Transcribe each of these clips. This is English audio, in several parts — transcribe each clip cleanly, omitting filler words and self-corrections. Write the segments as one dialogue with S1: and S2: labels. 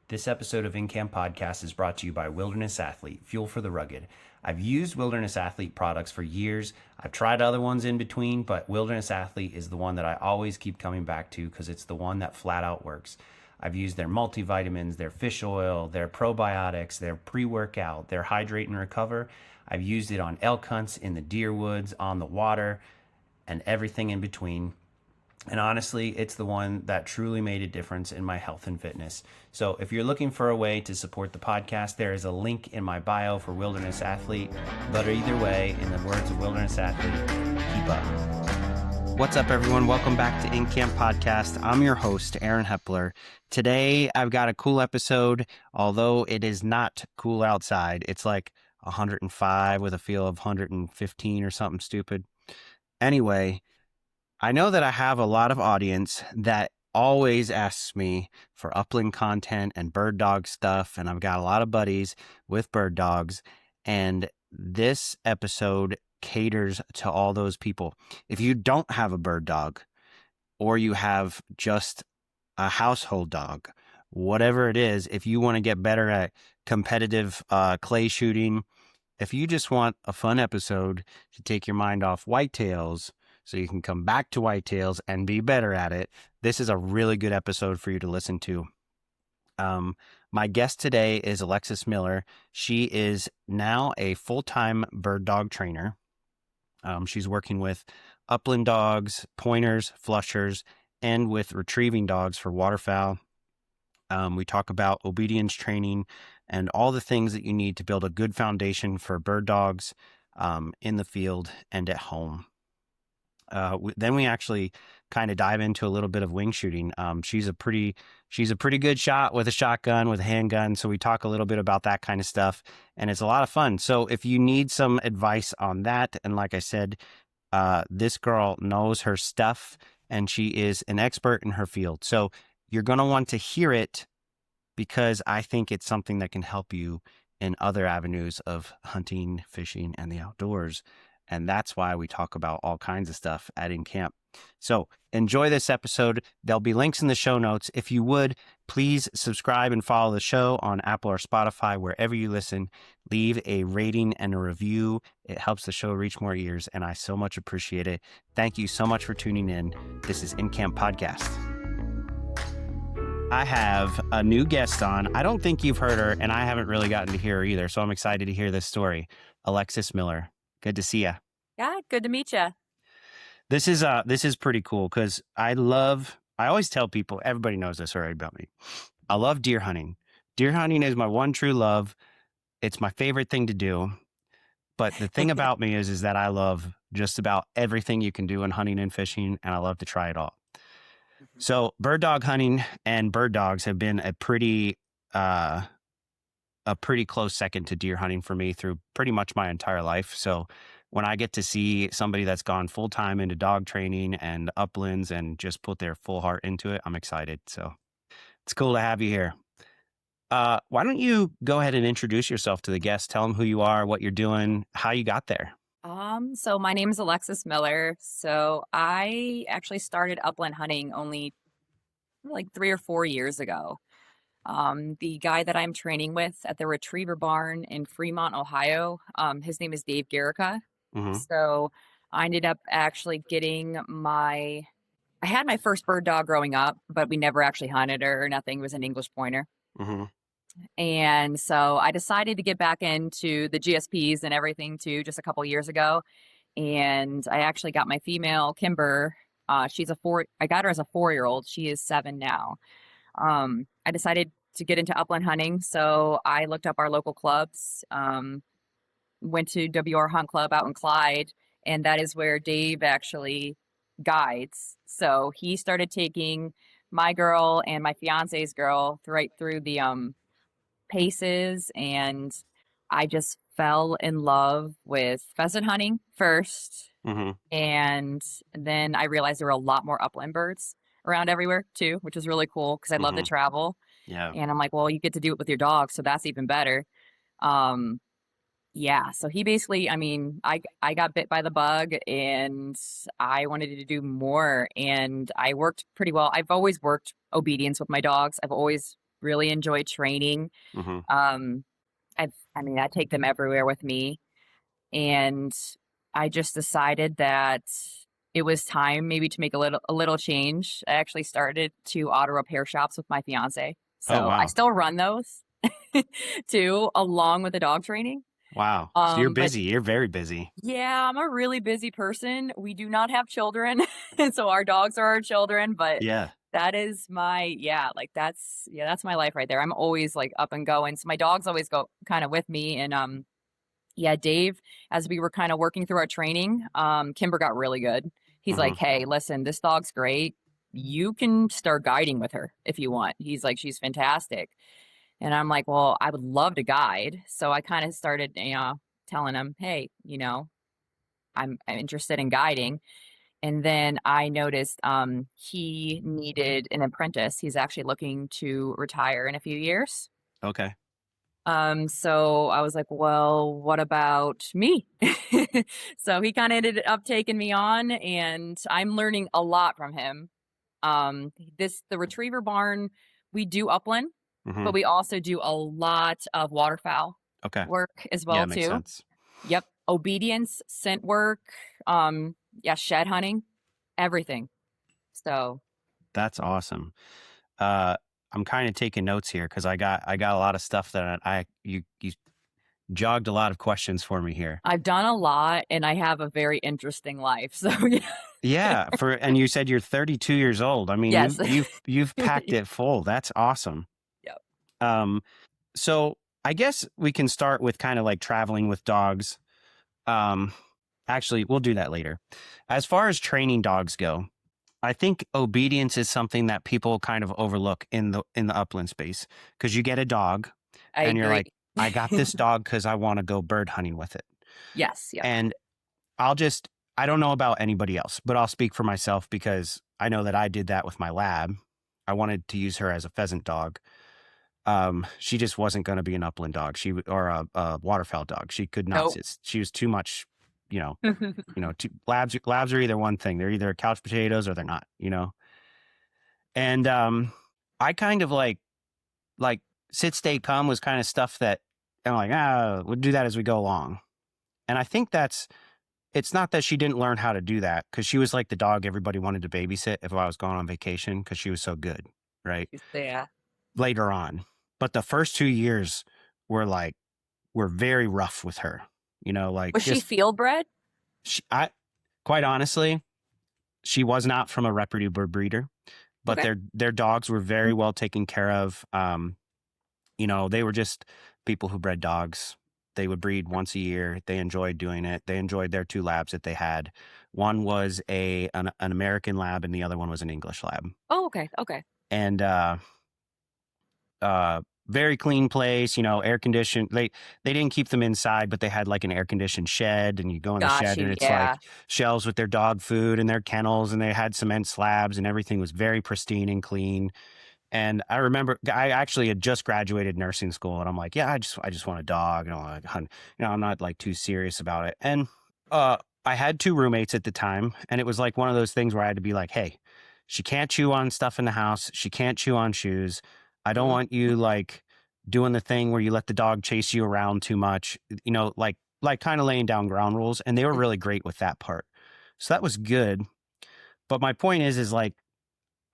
S1: This episode of InCamp Podcast is brought to you by Wilderness Athlete, Fuel for the Rugged. I've used Wilderness Athlete products for years. I've tried other ones in between, but Wilderness Athlete is the one that I always keep coming back to because it's the one that flat out works. I've used their multivitamins, their fish oil, their probiotics, their pre-workout, their hydrate and recover. I've used it on elk hunts, in the deer woods, on the water, and everything in between. And honestly, it's the one that truly made a difference in my health and fitness. So if you're looking for a way to support the podcast, there is a link in my bio for Wilderness Athlete. But either way, in the words of Wilderness Athlete, keep up. What's up, everyone? Welcome back to InCamp Podcast. I'm your host, Aaron Hepler. Today, I've got a cool episode, although it is not cool outside. It's like 105 with a feel of 115 or something stupid. Anyway, I know that I have a lot of audience that always asks me for upland content and bird dog stuff, and I've got a lot of buddies with bird dogs, and this episode caters to all those people. If you don't have a bird dog, or you have just a household dog, whatever it is, if you want to get better at competitive clay shooting, if you just want a fun episode to take your mind off whitetails, so you can come back to whitetails and be better at it, this is a really good episode for you to listen to. My guest today is Alexis Miller. She is now a full-time bird dog trainer. She's working with upland dogs, pointers, flushers, and with retrieving dogs for waterfowl. We talk about obedience training and all the things that you need to build a good foundation for bird dogs in the field and at home. Then we actually kind of dive into a little bit of wing shooting. She's a pretty good shot with a shotgun, with a handgun. So we talk a little bit about that kind of stuff, and it's a lot of fun. So if you need some advice on that, and like I said, this girl knows her stuff, and she is an expert in her field. So you're going to want to hear it because I think it's something that can help you in other avenues of hunting, fishing, and the outdoors. And that's why we talk about all kinds of stuff at InCamp. So enjoy this episode. There'll be links in the show notes. If you would, please subscribe and follow the show on Apple or Spotify, wherever you listen. Leave a rating and a review. It helps the show reach more ears, and I so much appreciate it. Thank you so much for tuning in. This is InCamp Podcast. I have a new guest on. I don't think you've heard her, and I haven't really gotten to hear her either, so I'm excited to hear this story. Alexis Miller. Good to see you.
S2: Yeah, good to meet you.
S1: This is pretty cool because I always tell people, everybody knows this already about me. I love deer hunting. Deer hunting is my one true love. It's my favorite thing to do. But the thing about me is that I love just about everything you can do in hunting and fishing, and I love to try it all. So bird dog hunting and bird dogs have been a pretty close second to deer hunting for me through pretty much my entire life. So when I get to see somebody that's gone full time into dog training and uplands and just put their full heart into it, I'm excited. So it's cool to have you here. Why don't you go ahead and introduce yourself to the guests? Tell them who you are, what you're doing, how you got there.
S2: So my name is Alexis Miller. So I actually started upland hunting only like 3 or 4 years ago. The guy that I'm training with at the Retriever Barn in Fremont, Ohio, his name is Dave Garrica.
S1: Mm-hmm.
S2: So I ended up actually I had my first bird dog growing up, but we never actually hunted her or nothing. It was an English pointer.
S1: Mm-hmm.
S2: And so I decided to get back into the GSPs and everything too, just a couple years ago. And I actually got my female Kimber. I got her as a 4-year-old. She is 7 now. I decided to get into upland hunting. So I looked up our local clubs, went to WR Hunt Club out in Clyde, and that is where Dave actually guides. So he started taking my girl and my fiance's girl right through the paces, and I just fell in love with pheasant hunting first.
S1: Mm-hmm.
S2: And then I realized there were a lot more upland birds around everywhere too, which is really cool because I love to travel.
S1: Yeah.
S2: And I'm like, well, you get to do it with your dog, so that's even better. Yeah. So he basically, I got bit by the bug and I wanted to do more, and I worked pretty well. I've always worked obedience with my dogs. I've always really enjoy training.
S1: Hmm.
S2: Um, I mean, I take them everywhere with me, and I just decided that it was time maybe to make a little change. I actually started 2 auto repair shops with my fiance,
S1: Oh,
S2: so I
S1: wow.
S2: still run those too, along with the dog training.
S1: Wow. So you're
S2: But
S1: busy. You're very busy.
S2: yeah, I'm a really busy person. We do not have children, and so our dogs are our children, but
S1: Yeah.
S2: that is my yeah, like that's my life right there. I'm always like up and going. So my dogs always go kind of with me and yeah, Dave, as we were kind of working through our training, Kimber got really good. He's like,
S1: Hmm.
S2: "Hey, listen, this dog's great. You can start guiding with her if you want." He's like, "She's fantastic." And I'm like, "Well, I would love to guide." So I kind of started, telling him, "Hey, I'm interested in guiding." And then I noticed he needed an apprentice. He's actually looking to retire in a few years.
S1: Okay.
S2: So I was like, well, what about me? So he kind of ended up taking me on, and I'm learning a lot from him. The retriever barn, we do upland,
S1: Hmm.
S2: but we also do a lot of waterfowl
S1: Okay.
S2: work as
S1: Yeah,
S2: well
S1: makes
S2: too.
S1: sense.
S2: Yep, obedience, scent work, yeah, shed hunting, everything. So
S1: That's awesome. Uh, I'm kind of taking notes here because I got a lot of stuff that you jogged a lot of questions for me here.
S2: I've done a lot, and I have a very interesting life. So yeah,
S1: Yeah, and you said you're 32 years old. I mean,
S2: yes.
S1: you've packed it full. That's awesome.
S2: Yep.
S1: Um, so I guess we can start with kind of like traveling with dogs. Um, Actually, we'll do that later. As far as training dogs go, I think obedience is something that people kind of overlook in the upland space because you get a dog
S2: I
S1: and you're
S2: agree.
S1: like, I got this dog because I want to go bird hunting with it.
S2: Yes, yep.
S1: And I'll just, I don't know about anybody else, but I'll speak for myself because I know that I did that with my lab. I wanted to use her as a pheasant dog. She just wasn't going to be an upland dog. Or a waterfowl dog. She could not
S2: Nope.
S1: sit. She was too much, you know, labs are either one thing. They're either couch potatoes or they're not, And I kind of like sit, stay, come was kind of stuff that I'm like, we'll do that as we go along. And I think it's not that she didn't learn how to do that because she was like the dog everybody wanted to babysit if I was going on vacation because she was so good, right?
S2: Yeah.
S1: Later on. But the first 2 years were like, were very rough with her, like
S2: Was she
S1: just,
S2: field bred?
S1: I quite honestly, she was not from a reputable breeder, but
S2: Okay.
S1: their dogs were very well taken care of. They were just people who bred dogs. They would breed once a year. They enjoyed doing it. They enjoyed their 2 labs that they had. One was an American lab, and the other one was an English lab.
S2: Oh, okay. Okay.
S1: And very clean place. Air conditioned. They didn't keep them inside, but they had like an air conditioned shed, and you go in the
S2: Got
S1: shed, and
S2: you.
S1: it's
S2: Yeah.
S1: like shelves with their dog food and their kennels, and they had cement slabs, and everything was very pristine and clean. And I remember I actually had just graduated nursing school, and I'm like, yeah, I just want a dog. I'm not like too serious about it. And I had 2 roommates at the time, and it was like one of those things where I had to be like, hey, she can't chew on stuff in the house. She can't chew on shoes. I don't
S2: Mhm.
S1: want you like doing the thing where you let the dog chase you around too much. Like kind of laying down ground rules. And they were really great with that part. So that was good. But my point is like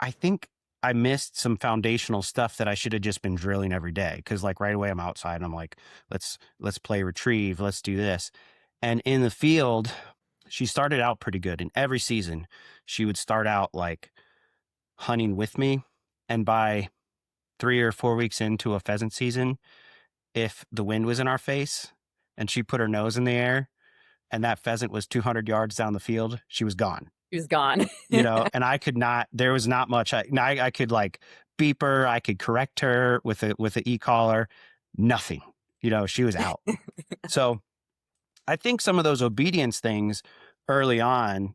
S1: I think I missed some foundational stuff that I should have just been drilling every day. Cause like right away I'm outside and I'm like, let's play retrieve. Let's do this. And in the field, she started out pretty good. In every season, she would start out like hunting with me. And by 3 or 4 weeks into a pheasant season, if the wind was in our face and she put her nose in the air and that pheasant was 200 yards down the field, she was gone.
S2: He was gone.
S1: And I could not, there was not much. I could like beep her. I could correct her with a e-collar, nothing, she was out. So I think some of those obedience things early on,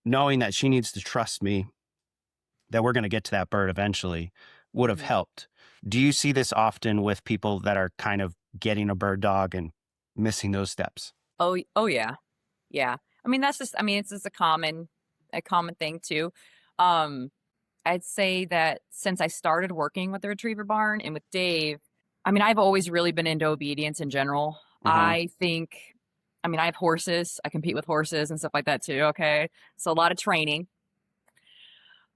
S1: knowing that she needs to trust me, that we're going to get to that bird eventually would have
S2: Mhm.
S1: helped. Do you see this often with people that are kind of getting a bird dog and missing those steps?
S2: Oh yeah. Yeah. I mean, it's just a common thing too. Um, I'd say that since I started working with the retriever barn and with Dave, I mean, I've always really been into obedience in general.
S1: Mm-hmm.
S2: I think, I mean, I have horses. I compete with horses and stuff like that too. Okay. So a lot of training,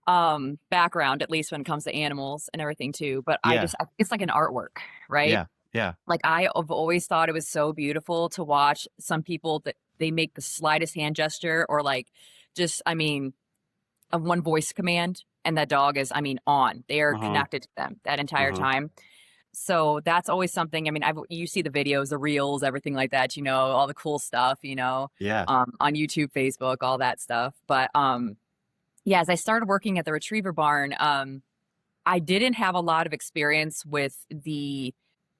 S2: background, at least when it comes to animals and everything too. But
S1: Yeah.
S2: it's like an artwork, right?
S1: Yeah. Yeah.
S2: Like I have always thought it was so beautiful to watch some people that they make the slightest hand gesture or like just, I mean, of one voice command and that dog is, I mean, on. They are
S1: Mm-hmm.
S2: connected to them that entire
S1: Mm-hmm.
S2: time. So that's always something. I mean, you see the videos, the reels, everything like that, all the cool stuff,
S1: Yeah.
S2: on YouTube, Facebook, all that stuff. But yeah, as I started working at the retriever barn, I didn't have a lot of experience with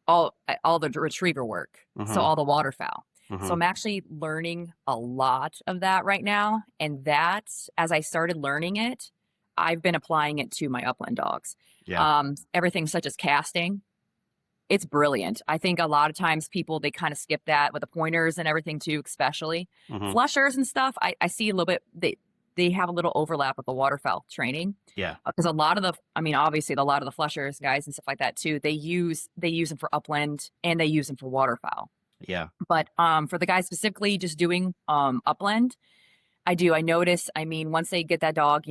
S2: all the retriever work. So
S1: Mm-hmm.
S2: all the waterfowl. So
S1: Mm-hmm.
S2: I'm actually learning a lot of that right now. And that, as I started learning it, I've been applying it to my upland dogs.
S1: Yeah.
S2: Everything such as casting. It's brilliant. I think a lot of times people, they kind of skip that with the pointers and everything too, especially
S1: Mm-hmm.
S2: flushers and stuff. I see a little bit, they have a little overlap with the waterfowl training.
S1: Yeah.
S2: Because a lot of I mean, obviously a lot of the flushers guys and stuff like that too, they use them for upland and they use them for waterfowl.
S1: Yeah.
S2: But for the guys specifically just doing upland, I notice, I mean, once they get that dog,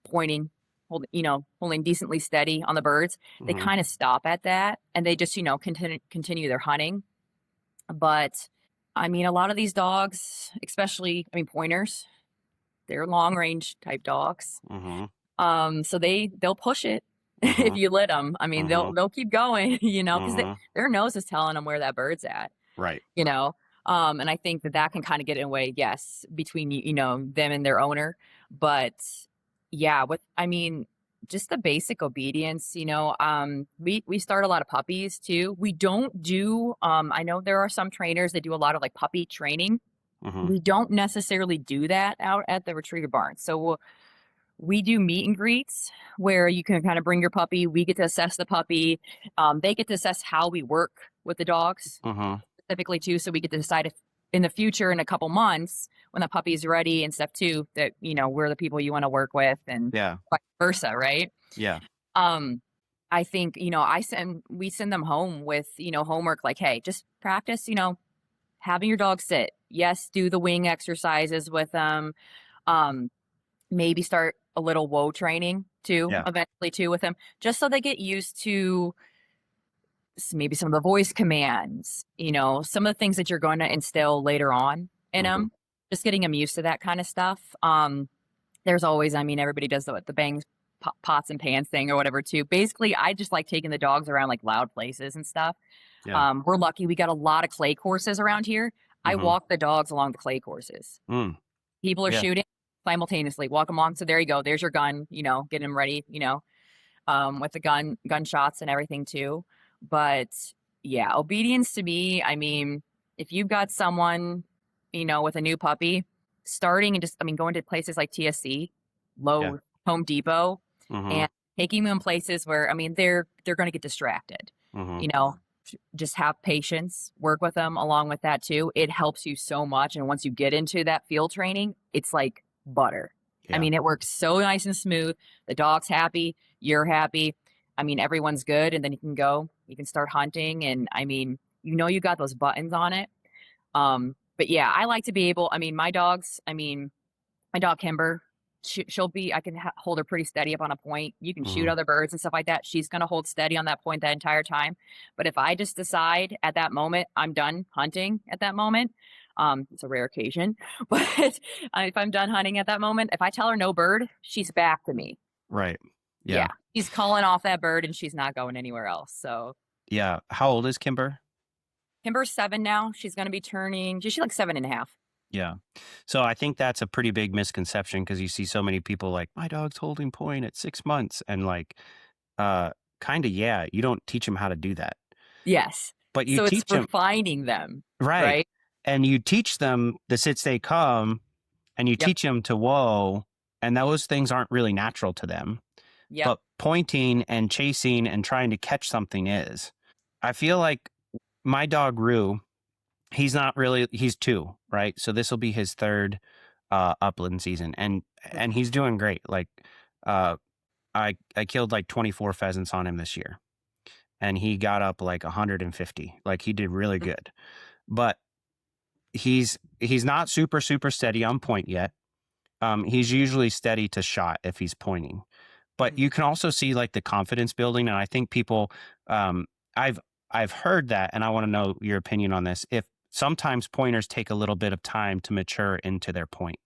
S2: pointing, holding decently steady on the birds, they
S1: Mm-hmm.
S2: kind of stop at that and they just, continue their hunting. But I mean, a lot of these dogs, especially, I mean, pointers, they're long range type dogs.
S1: Mm-hmm.
S2: So they'll push it if
S1: Mm-hmm.
S2: you let them. I mean,
S1: Mm-hmm.
S2: they'll keep going, because
S1: Mm-hmm.
S2: their nose is telling them where that bird's at,
S1: Right.
S2: you know. And I think that can kind of get in the way, yes, between them and their owner. But yeah, I mean, just the basic obedience, we start a lot of puppies too. We don't do I know there are some trainers that do a lot of like puppy training.
S1: Mm-hmm.
S2: We don't necessarily do that out at the retriever barn. So we do meet and greets where you can kind of bring your puppy. We get to assess the puppy. They get to assess how we work with the dogs
S1: Mm-hmm.
S2: specifically too. So we get to decide if in the future, in a couple months, when the puppy's ready and stuff too, that, we're the people you want to work with and
S1: Yeah.
S2: vice versa. Right.
S1: Yeah.
S2: Um, I think, we send them home with, homework like, hey, just practice, having your dog sit. Yes. Do the wing exercises with them. Maybe start a little whoa training too,
S1: Yeah.
S2: eventually too with them, just so they get used to maybe some of the voice commands, some of the things that you're going to instill later on in
S1: Mm-hmm.
S2: them, just getting them used to that kind of stuff. There's always, I mean, everybody does the bangs, pots and pans thing or whatever too. Basically, I just like taking the dogs around like loud places and stuff.
S1: Yeah.
S2: We're lucky. We got a lot of clay courses around here. I
S1: Mm-hmm.
S2: walk the dogs along the clay courses.
S1: Mm.
S2: People are
S1: Yeah.
S2: shooting simultaneously, walk them along. So there you go. There's your gun, get them ready, with the gunshots and everything too. But yeah, obedience to me, I mean, if you've got someone, with a new puppy starting and just, I mean, going to places like TSC,
S1: Yeah.
S2: Home Depot,
S1: Mm-hmm.
S2: and taking them places where, I mean, they're going to get distracted,
S1: Mm-hmm.
S2: just have patience, work with them along with that too. It helps you so much. And once you get into that field training, it's like butter. I
S1: Yeah.
S2: mean, it works so nice and smooth. The dog's happy, you're happy. I mean, everyone's good. And then you can start hunting. And I mean, you got those buttons on it. But yeah, I like to be able, I mean, my dog Kimber, I can hold her pretty steady up on a point. You can shoot
S1: Mm-hmm.
S2: other birds and stuff like that. She's going to hold steady on that point that entire time. But if I just decide at that moment, I'm done hunting at that moment, it's a rare occasion, but if I'm done hunting at that moment, if I tell her no bird, she's back to me.
S1: Right.
S2: Yeah.
S1: Yeah.
S2: She's calling off that bird and she's not going anywhere else. So
S1: Yeah. How old is Kimber?
S2: Kimber's 7 now. She's going to be she's like 7.5.
S1: Yeah. So I think that's a pretty big misconception because you see so many people like, my dog's holding point at 6 months. And like, kind of, yeah, you don't teach them how to do that.
S2: Yes.
S1: But you
S2: So it's
S1: teach them,
S2: refining them.
S1: right.
S2: Right.
S1: And you teach them the sit, stay, come, and you
S2: Yep.
S1: teach them to whoa. And those things aren't really natural to them.
S2: Yep.
S1: But pointing and chasing and trying to catch something is. I feel like my dog Rue, he's 2, right? So this will be his 3rd upland season, and he's doing great. Like I killed like 24 pheasants on him this year, and he got up like 150. Like he did really good, but he's not super steady on point yet. He's usually steady to shot if he's pointing, but
S2: Mhm.
S1: you can also see like the confidence building. And I think people, um, I've heard that, and I want to know your opinion on this. If sometimes pointers take a little bit of time to mature into their point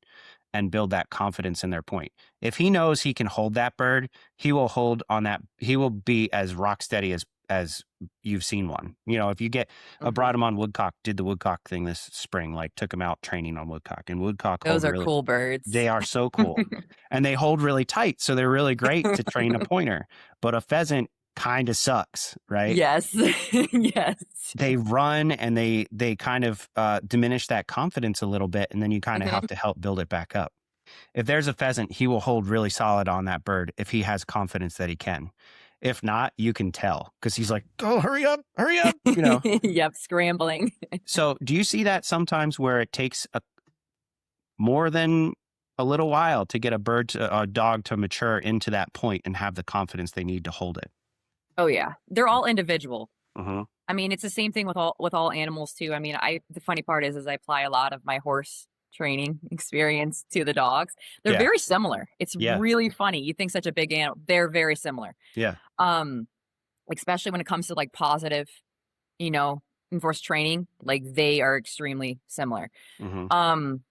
S1: and build that confidence in their point. If he knows he can hold that bird, he will hold on that. He will be as rock steady as you've seen one. You know, if you get I brought
S2: Mhm.
S1: him on woodcock, did the woodcock thing this spring, like took him out training on woodcock, and woodcock hold
S2: Those are
S1: really.
S2: cool birds.
S1: They are so cool, and they hold really tight, so they're really great to train a pointer. But a pheasant kind of sucks, right?
S2: Yes. Yes.
S1: They run and they kind of diminish that confidence a little bit, and then you kind of have
S2: Mhm.
S1: to help build it back up. If there's a pheasant, he will hold really solid on that bird if he has confidence that he can. If not, you can tell because he's like, "Oh, hurry up!" You know.
S2: Yep, scrambling.
S1: So, do you see that sometimes where it takes more than a little while to get a dog to mature into that point and have the confidence they need to hold it?
S2: Oh, yeah. They're all individual.
S1: Mm-hmm.
S2: I mean, it's the same thing with all animals too. I mean, I the funny part is I apply a lot of my horse training experience to the dogs. They're
S1: Yeah,
S2: very similar. It's
S1: yeah,
S2: really funny. You think such a big animal, they're very similar.
S1: yeah.
S2: Um, especially when it comes to like positive, you know, enforced training, like they are extremely similar.
S1: Mm-hmm.
S2: Um,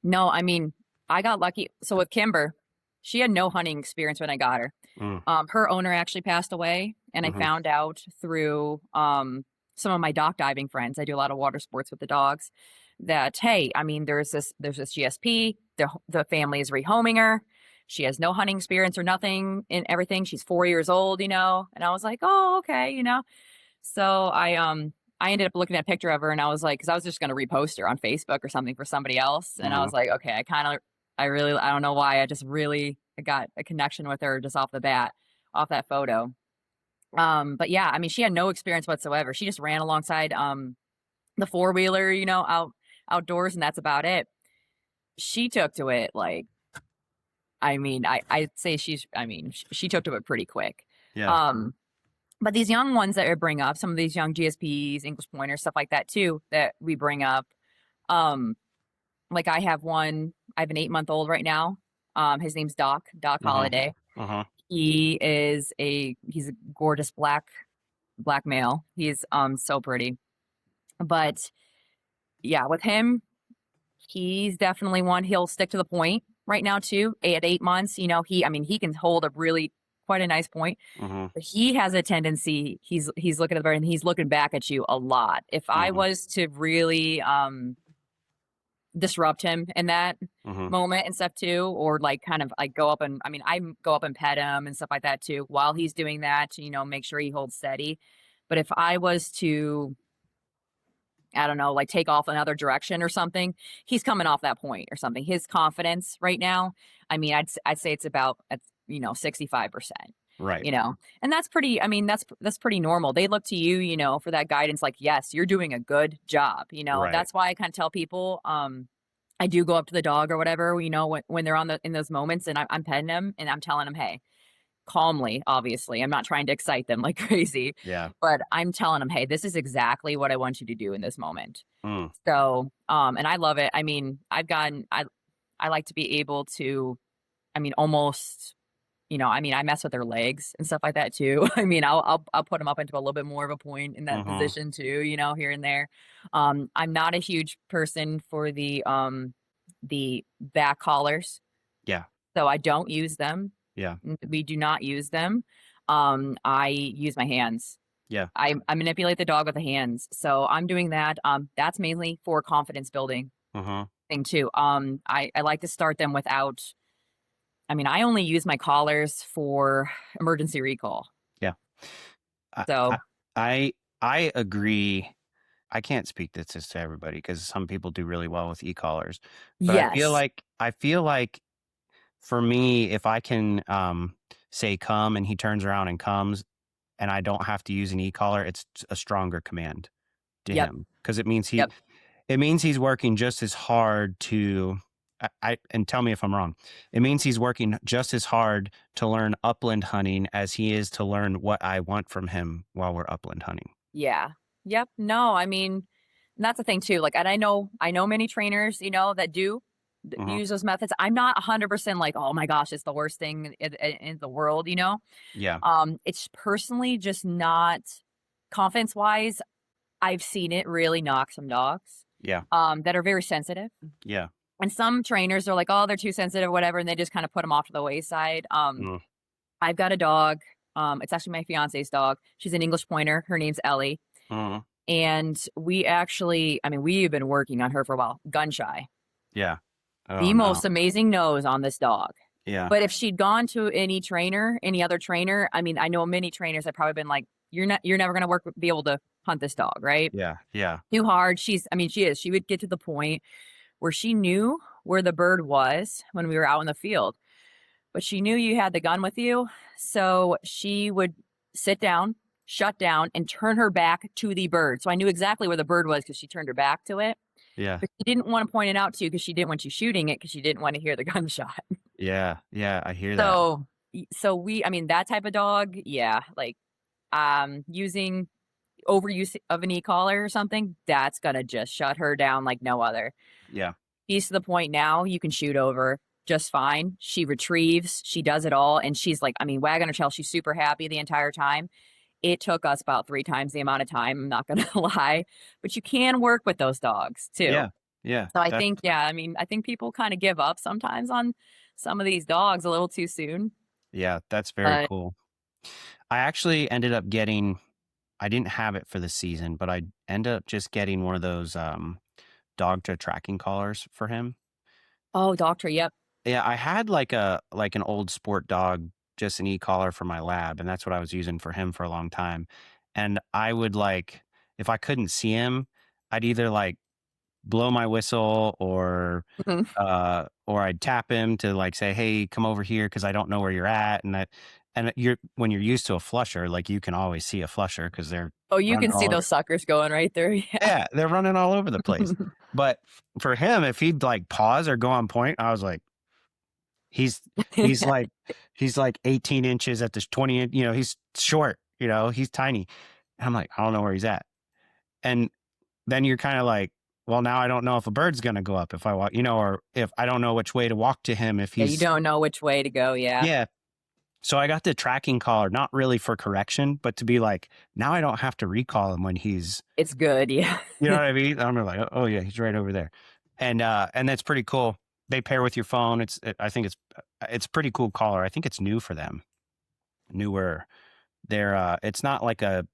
S2: no, I mean, I got lucky. So with Kimber, she had no hunting experience when I got her.
S1: Mm,
S2: Her owner actually passed away, and I
S1: mm-hmm.
S2: found out through some of my dock diving friends. I do a lot of water sports with the dogs. That hey, I mean, there's this GSP. The family is rehoming her. She has no hunting experience or nothing in everything. She's 4 years old, and I was like, oh, okay. So I ended up looking at a picture of her and I was like, because I was just gonna repost her on Facebook or something for somebody else. And I
S1: Mm-hmm.
S2: was like, okay, I don't know why. I got a connection with her just off the bat, off that photo. But yeah, I mean, she had no experience whatsoever. She just ran alongside the four wheeler, outdoors, and that's about it. She took to it like, I mean, I'd say she took to it pretty quick.
S1: Yeah.
S2: Um, But these young ones that we bring up, some of these young GSPs, English pointers, stuff like that too, that we bring up. Um, like I have an 8-month-old right now. His name's Doc
S1: Mm-hmm.
S2: Holiday.
S1: Uh-huh.
S2: He's a gorgeous black male. He's so pretty. But yeah, with him, he's definitely one. He'll stick to the point right now too. At 8 months, he can hold a really quite a nice point.
S1: Mm-hmm.
S2: But he has a tendency, he's looking at the bird and he's looking back at you a lot. If I
S1: Mm-hmm.
S2: was to really disrupt him in that
S1: Mm-hmm.
S2: moment and stuff too, or like kind of like I go up and pet him and stuff like that too while he's doing that, make sure he holds steady. But if I was to, I don't know, like take off another direction or something, he's coming off that point or something. His confidence right now, I mean, I'd say it's about, 65%.
S1: Right.
S2: And that's pretty, I mean, that's pretty normal. They look to you, for that guidance, like, yes, you're doing a good job.
S1: Right.
S2: That's why I kind of tell people, I do go up to the dog or whatever, when they're in those moments and I'm petting them and I'm telling them, hey, calmly, obviously, I'm not trying to excite them like crazy,
S1: Yeah.
S2: but I'm telling them, hey, this is exactly what I want you to do in this moment.
S1: Mm.
S2: So, and I love it. I mean, I like to be able to, I mean, almost, I mess with their legs and stuff like that too. I mean, I'll put them up into a little bit more of a point in that
S1: Mm-hmm.
S2: position too, here and there. I'm not a huge person for the back collars,
S1: Yeah.
S2: so I don't use them.
S1: Yeah.
S2: We do not use them. I use my hands.
S1: Yeah.
S2: I manipulate the dog with the hands. So I'm doing that. That's mainly for confidence building
S1: Mm-hmm.
S2: thing too. I like to start them without, I mean, I only use my collars for emergency recall.
S1: Yeah. I, I
S2: So
S1: I I agree. I can't speak this to everybody because some people do really well with e-collars, but
S2: yes.
S1: I feel like for me, if I can say come and he turns around and comes and I don't have to use an e-collar, it's a stronger command to
S2: Yep.
S1: him because it means
S2: Yep.
S1: he's working just as hard to and tell me if I'm wrong. It means he's working just as hard to learn upland hunting as he is to learn what I want from him while we're upland hunting.
S2: Yeah. Yep. No, I mean, and that's the thing too. Like, and I know many trainers, that do
S1: Hmm.
S2: use those methods. I'm not 100% like, oh my gosh, it's the worst thing in the world.
S1: Yeah.
S2: It's personally just not confidence wise. I've seen it really knock some dogs,
S1: Yeah.
S2: that are very sensitive.
S1: Yeah.
S2: And some trainers are like, oh, they're too sensitive, whatever, and they just kind of put them off to the wayside.
S1: Mm.
S2: I've got a dog. It's actually my fiance's dog. She's an English pointer. Her name's Ellie.
S1: Mm.
S2: And we actually, I mean, we've been working on her for a while. Gun shy.
S1: Yeah. Oh
S2: The
S1: no.
S2: most amazing nose on this dog.
S1: Yeah.
S2: But if she'd gone to any other trainer, I mean, I know many trainers have probably been like, you're never going to be able to hunt this dog, right?
S1: Yeah. Yeah.
S2: Too hard. She would get to the point where she knew where the bird was when we were out in the field, but she knew you had the gun with you. So she would sit down, shut down, and turn her back to the bird. So I knew exactly where the bird was because she turned her back to it.
S1: Yeah.
S2: But she didn't want to point it out to you because she didn't want you shooting it because she didn't want to hear the gunshot.
S1: Yeah. Yeah. I hear that.
S2: So I mean, that type of dog, yeah, like using overuse of an e-collar or something, that's gonna just shut her down like no other.
S1: Yeah.
S2: She's to the point now you can shoot over just fine. She retrieves, she does it all, and she's like, I mean, wagging her tail, she's super happy the entire time. It took us about 3 times the amount of time, I'm not gonna lie, but you can work with those dogs too.
S1: Yeah. Yeah.
S2: So I
S1: That's
S2: think, yeah, I mean, I think people kind of give up sometimes on some of these dogs a little too soon.
S1: yeah. That's very
S2: But
S1: cool. I actually ended up getting. I didn't have it for the season, but I ended up just getting one of those dog to tracking collars for him.
S2: oh, doctor, yep.
S1: Yeah, I had like an old sport dog, just an e-collar for my lab, and that's what I was using for him for a long time. And I would like if I couldn't see him, I'd either like blow my whistle
S2: Mhm.
S1: or I'd tap him to like say, "Hey, come over here," because I don't know where you're at. And you're when you're used to a flusher, like you can always see a flusher because they're
S2: Oh, you
S1: running
S2: can see
S1: all over.
S2: those suckers going right there. Yeah.
S1: Yeah, they're running all over the place. But for him, if he'd like pause or go on point, I was like, he's he's like he's like 18 inches at this 20 he's short, he's tiny. And I'm like, I don't know where he's at. And then you're kind of like, well, now I don't know if a bird's gonna go up if I walk, or if I don't know which way to walk to him if
S2: Yeah, you
S1: he's
S2: don't know which way to go. Yeah.
S1: yeah. So I got the tracking collar, not really for correction, but to be like, now I don't have to recall him when he's,
S2: It's good. Yeah.
S1: you know what I mean? I'm like, oh yeah, he's right over there. And that's pretty cool. They pair with your phone. I think it's a pretty cool collar. I think it's new for them. Newer. It's not like a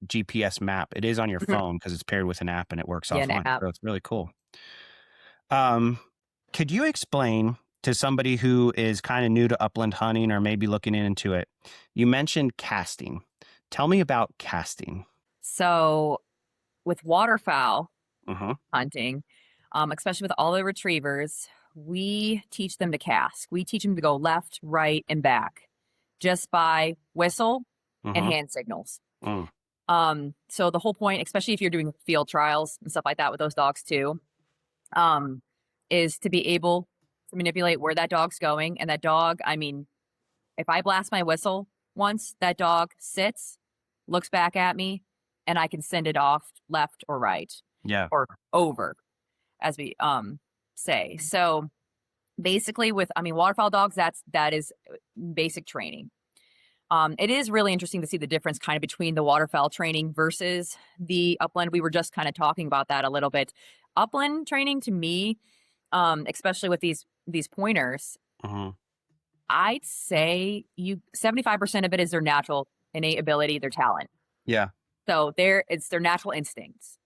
S1: GPS map. It is on your
S2: Mhm.
S1: phone because it's paired with an app and it works
S2: Yeah, an
S1: offline.
S2: app.
S1: So it's really cool. Um, could you explain to somebody who is kind of new to upland hunting or maybe looking into it? You mentioned casting. Tell me about casting.
S2: So with waterfowl
S1: Uh-huh.
S2: hunting, especially with all the retrievers, we teach them to cast. We teach them to go left, right, and back just by whistle and
S1: Uh-huh.
S2: hand signals.
S1: Mm.
S2: So the whole point, especially if you're doing field trials and stuff like that with those dogs too, um, is to be able to manipulate where that dog's going. And that dog, I mean, if I blast my whistle once, that dog sits, looks back at me, and I can send it off left or right
S1: Yeah.
S2: or over, as we say. So basically, waterfowl dogs, that is basic training. It is really interesting to see the difference kind of between the waterfowl training versus the upland. We were just kind of talking about that a little bit. Upland training to me, especially with these pointers,
S1: Uh-huh.
S2: I'd say 75% of it is their natural innate ability, their talent.
S1: Yeah.
S2: So it's their natural instincts.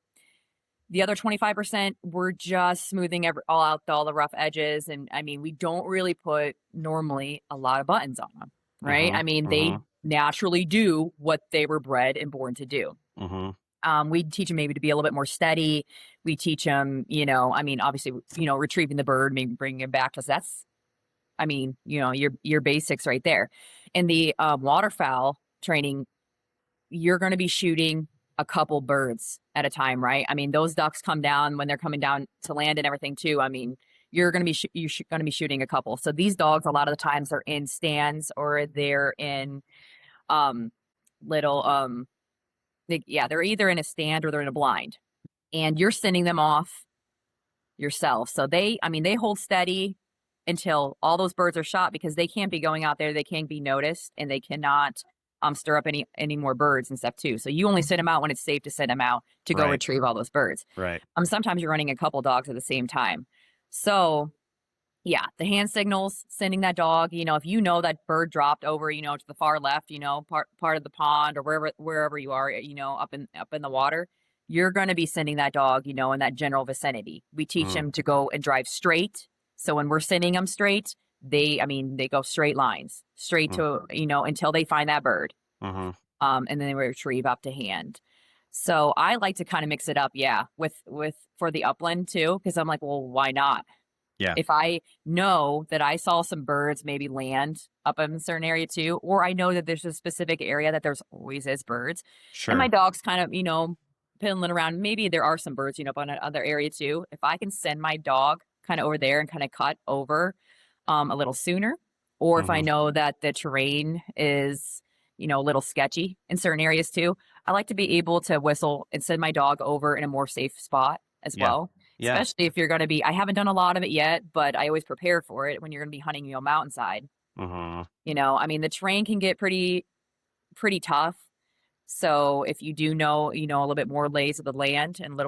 S2: The other 25%, we're just smoothing all out all the rough edges. And I mean, we don't really put normally a lot of buttons on them, right?
S1: Uh-huh.
S2: I mean, they
S1: Uh-huh.
S2: naturally do what they were bred and born to do.
S1: Uh-huh.
S2: We teach them maybe to be a little bit more steady. We teach them, obviously, retrieving the bird, maybe bringing it back to us. That's, your basics right there. In the waterfowl training, you're going to be shooting a couple birds at a time, right? I mean, those ducks come down when they're coming down to land and everything too. I mean, you're going to be going to be shooting a couple. So these dogs a lot of the times are in stands or they're in um little yeah, they're either in a stand or they're in a blind. And you're sending them off yourself. So I mean, they hold steady until all those birds are shot because they can't be going out there. They can't be noticed and they cannot stir up any more birds and stuff too. So you only send them out when it's safe to send them out to go
S1: Right.
S2: retrieve all those birds.
S1: Right.
S2: Sometimes you're running a couple dogs at the same time. So yeah, the hand signals, sending that dog, if you know that bird dropped over, to the far left, part of the pond or wherever you are, up in the water, you're going to be sending that dog, in that general vicinity. We teach them to go and drive straight. So when we're sending them straight, they go straight lines, straight to, until they find that bird.
S1: Mm-hmm.
S2: And then they retrieve up to hand. So I like to kind of mix it up, yeah, with for the upland too, because I'm like, well, why not?
S1: Yeah.
S2: If I know that I saw some birds maybe land up in a certain area too, or I know that there's a specific area that there's always is birds,
S1: Sure.
S2: and my dog's kind of, piddling around, maybe there are some birds, up on another area too. If I can send my dog kind of over there and kind of cut over a little sooner, or if I know that the terrain is, a little sketchy in certain areas too, I like to be able to whistle and send my dog over in a more safe spot as well.
S1: Yeah.
S2: Especially if you're going to be, I haven't done a lot of it yet, but I always prepare for it when you're going to be hunting, mountainside.
S1: Mm-hmm.
S2: The terrain can get pretty tough. So if you do know, a little bit more lays of the land and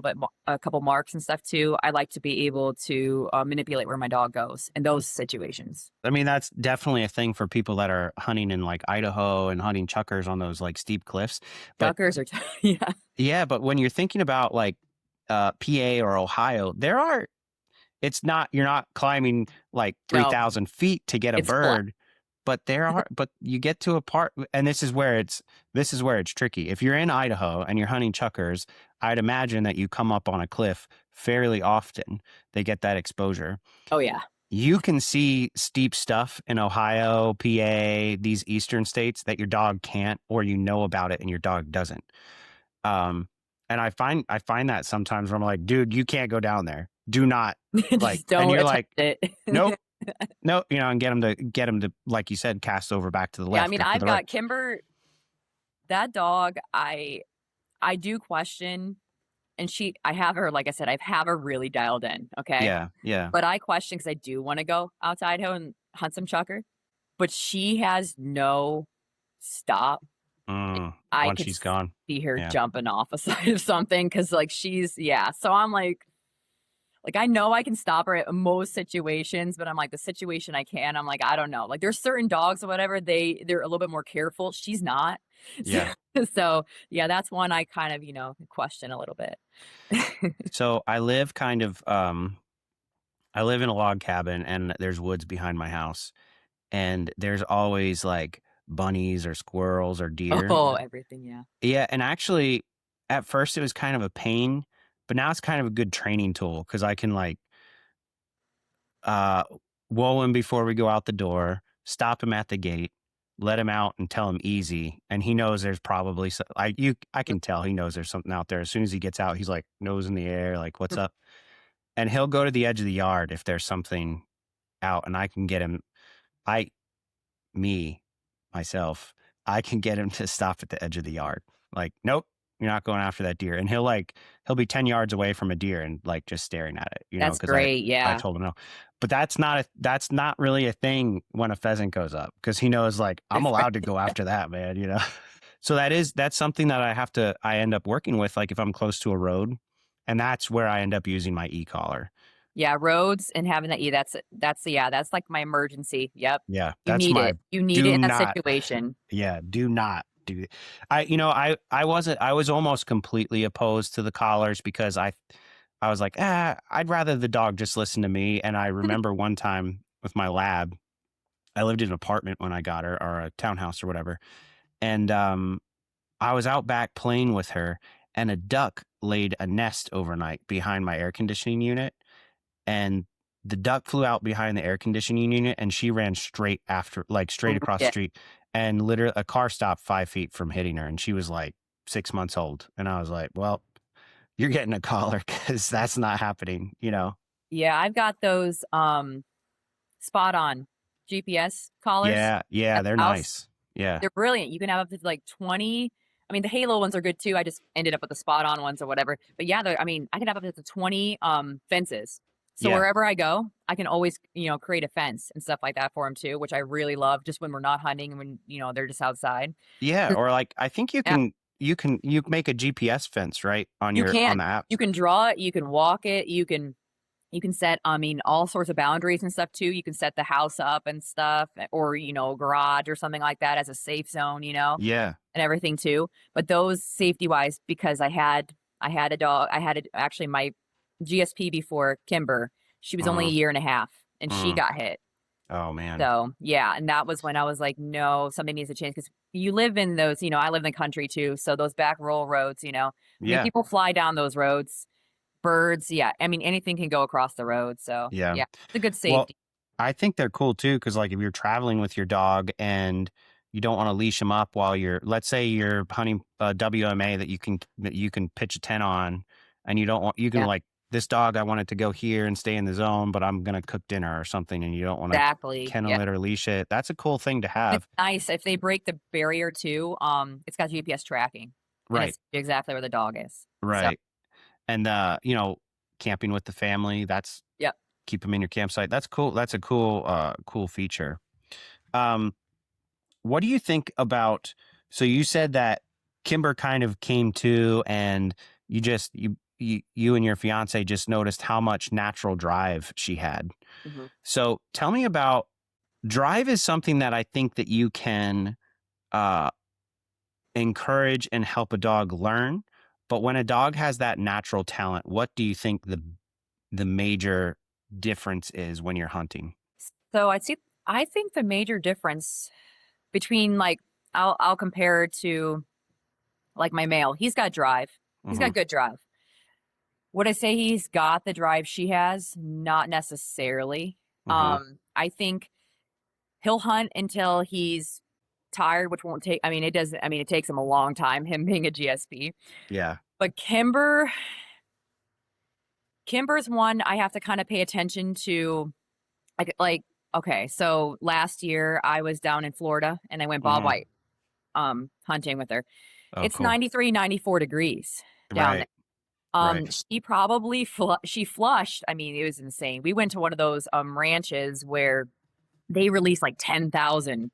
S2: a couple marks and stuff too, I like to be able to manipulate where my dog goes in those situations.
S1: I mean, that's definitely a thing for people that are hunting in like Idaho and hunting chuckers on those like steep cliffs. But
S2: Chuckers are, yeah.
S1: yeah, but when you're thinking about like PA or Ohio, you're not climbing like 3,000 feet to get a bird, but but you get to a part, and this is where it's tricky. If you're in Idaho and you're hunting chuckers, I'd imagine that you come up on a cliff fairly often. They get that exposure.
S2: Oh yeah.
S1: You can see steep stuff in Ohio, PA, these eastern states that your dog can't, or about it and your dog doesn't. And I find that sometimes where I'm like, dude, you can't go down there. Do not like,
S2: don't
S1: and you're like,
S2: it.
S1: nope, no, and get them to, like you said, cast over back to the left.
S2: Yeah, I mean, I've got Kimber, that dog. I do question, and I have her, like I said, I have her really dialed in. Okay.
S1: Yeah. Yeah.
S2: But I question because I do want to go outside Idaho and hunt some chucker, but she has no stop.
S1: Once she's gone,
S2: see her jumping off a side of something because like so I'm like I know I can stop her at most situations, but I'm like the situation I can, I'm like, I don't know, like there's certain dogs or whatever, they're a little bit more careful. She's not.
S1: Yeah.
S2: So yeah, that's one I kind of question a little bit.
S1: So I live kind of I live in a log cabin and there's woods behind my house, and there's always like bunnies or squirrels or deer.
S2: Oh, everything. Yeah.
S1: Yeah. And actually at first it was kind of a pain, but now it's kind of a good training tool because I can like whoa him before we go out the door, stop him at the gate, let him out and tell him easy. And he knows there's probably I can tell he knows there's something out there. As soon as he gets out, he's like nose in the air, like what's up? And he'll go to the edge of the yard if there's something out, and I can get him. Myself, I can get him to stop at the edge of the yard. Like, nope, you're not going after that deer. And he'll be 10 yards away from a deer and like just staring at it,
S2: that's great.
S1: I told him no, but that's not really a thing when a pheasant goes up, because he knows like I'm allowed to go after that, man, So that's something that I end up working with, like if I'm close to a road, and that's where I end up using my e-collar.
S2: Yeah, roads and having that. Yeah, that's like my emergency. Yep.
S1: Yeah,
S2: you need it. You need it in that situation.
S1: Yeah, do not do. I was almost completely opposed to the collars because I was like, I'd rather the dog just listen to me. And I remember one time with my lab, I lived in an apartment when I got her, or a townhouse or whatever, and I was out back playing with her, and a duck laid a nest overnight behind my air conditioning unit. And the duck flew out behind the air conditioning unit, and she ran straight across the street, and literally a car stopped 5 feet from hitting her. And she was like 6 months old. And I was like, well, you're getting a collar because that's not happening,
S2: Yeah, I've got those spot on GPS collars
S1: Yeah, yeah,
S2: at
S1: they're
S2: the house.
S1: nice. Yeah,
S2: They're brilliant. You can have up to like 20. I mean, the Halo ones are good too. I just ended up with the spot on ones or whatever. But yeah, I mean, I can have up to 20 fences. So
S1: yeah,
S2: wherever I go, I can always, create a fence and stuff like that for them too, which I really love just when we're not hunting and when, they're just outside.
S1: yeah.
S2: 'Cause,
S1: Or like, I think
S2: yeah,
S1: you make a GPS fence, right, on
S2: you
S1: on
S2: can.
S1: the app.
S2: You can draw it, you can walk it, you can set, I mean, all sorts of boundaries and stuff too. You can set the house up and stuff, or, garage or something like that as a safe zone,
S1: Yeah.
S2: and everything too. But those safety wise, because I had a dog, actually my GSP before Kimber, she was only a
S1: Mm,
S2: year and a half and she
S1: mm.
S2: got hit.
S1: Oh man.
S2: So yeah, and that was when I was like, no, something needs to change because you live in those, I live in the country too. So those back rural roads, I mean,
S1: Yeah,
S2: people fly down those roads, birds, yeah. I mean, anything can go across the road. So
S1: yeah.
S2: yeah, it's a good
S1: Well,
S2: safety.
S1: I think they're cool too, because like if you're traveling with your dog and you don't want to leash them up while let's say you're hunting WMA that you can pitch a tent on, and you don't want you can
S2: Yeah,
S1: like this dog I want it to go here and stay in the zone, but I'm gonna cook dinner or something, and you don't want to
S2: exactly. Yeah.
S1: kennel it or leash it. That's a cool thing to
S2: It's
S1: have.
S2: nice if they break the barrier too. It's got GPS tracking, and
S1: Right,
S2: it's exactly where the dog is. So,
S1: right, and camping with the family. That's
S2: yep.
S1: keep them in your campsite. That's cool. That's a cool feature. Um, What do you think about? So you said that Kimber kind of came to, and you and your fiance just noticed how much natural drive she had.
S2: Mhm.
S1: So tell me about drive is something that I think that you can uh, encourage and help a dog learn. But when a dog has that natural talent, what do you think the major difference is when you're hunting?
S2: So I think the major difference between like I'll compare it to like my male. He's got drive. He's
S1: Hmm.
S2: got good drive. Would I say he's got the drive she has? Not necessarily.
S1: Hmm.
S2: I think he'll hunt until he's tired, which won't take. I mean, it doesn't. I mean, it takes him a long time. Him being a GSP,
S1: Yeah.
S2: but Kimber's one I have to kind of pay attention to. Like okay, so last year I was down in Florida and I went bob
S1: Hmm.
S2: white hunting with her.
S1: Oh,
S2: It's
S1: cool.
S2: 93, 94 degrees down there.
S1: Right. Right.
S2: She probably she flushed. I mean, it was insane. We went to one of those ranches where they release like 10,000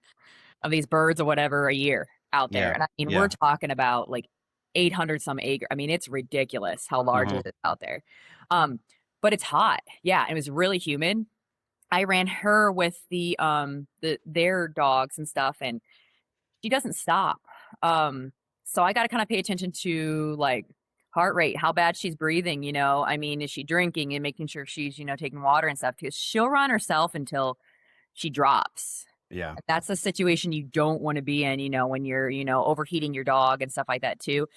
S2: of these birds or whatever a year out there.
S1: Yeah.
S2: And I mean, we're
S1: Yeah.
S2: talking about like 800 some acre. I mean, it's ridiculous how large
S1: Hmm.
S2: it is out there. Um, but it's hot. Yeah, it was really humid. I ran her with their dogs and stuff, and she doesn't stop. So I got to kind of pay attention to like heart rate, how bad she's breathing. I mean, is she drinking and making sure she's taking water and stuff because she'll run herself until she drops.
S1: Yeah.
S2: That's a situation you don't want to be in, when you're, overheating your dog and stuff like that too.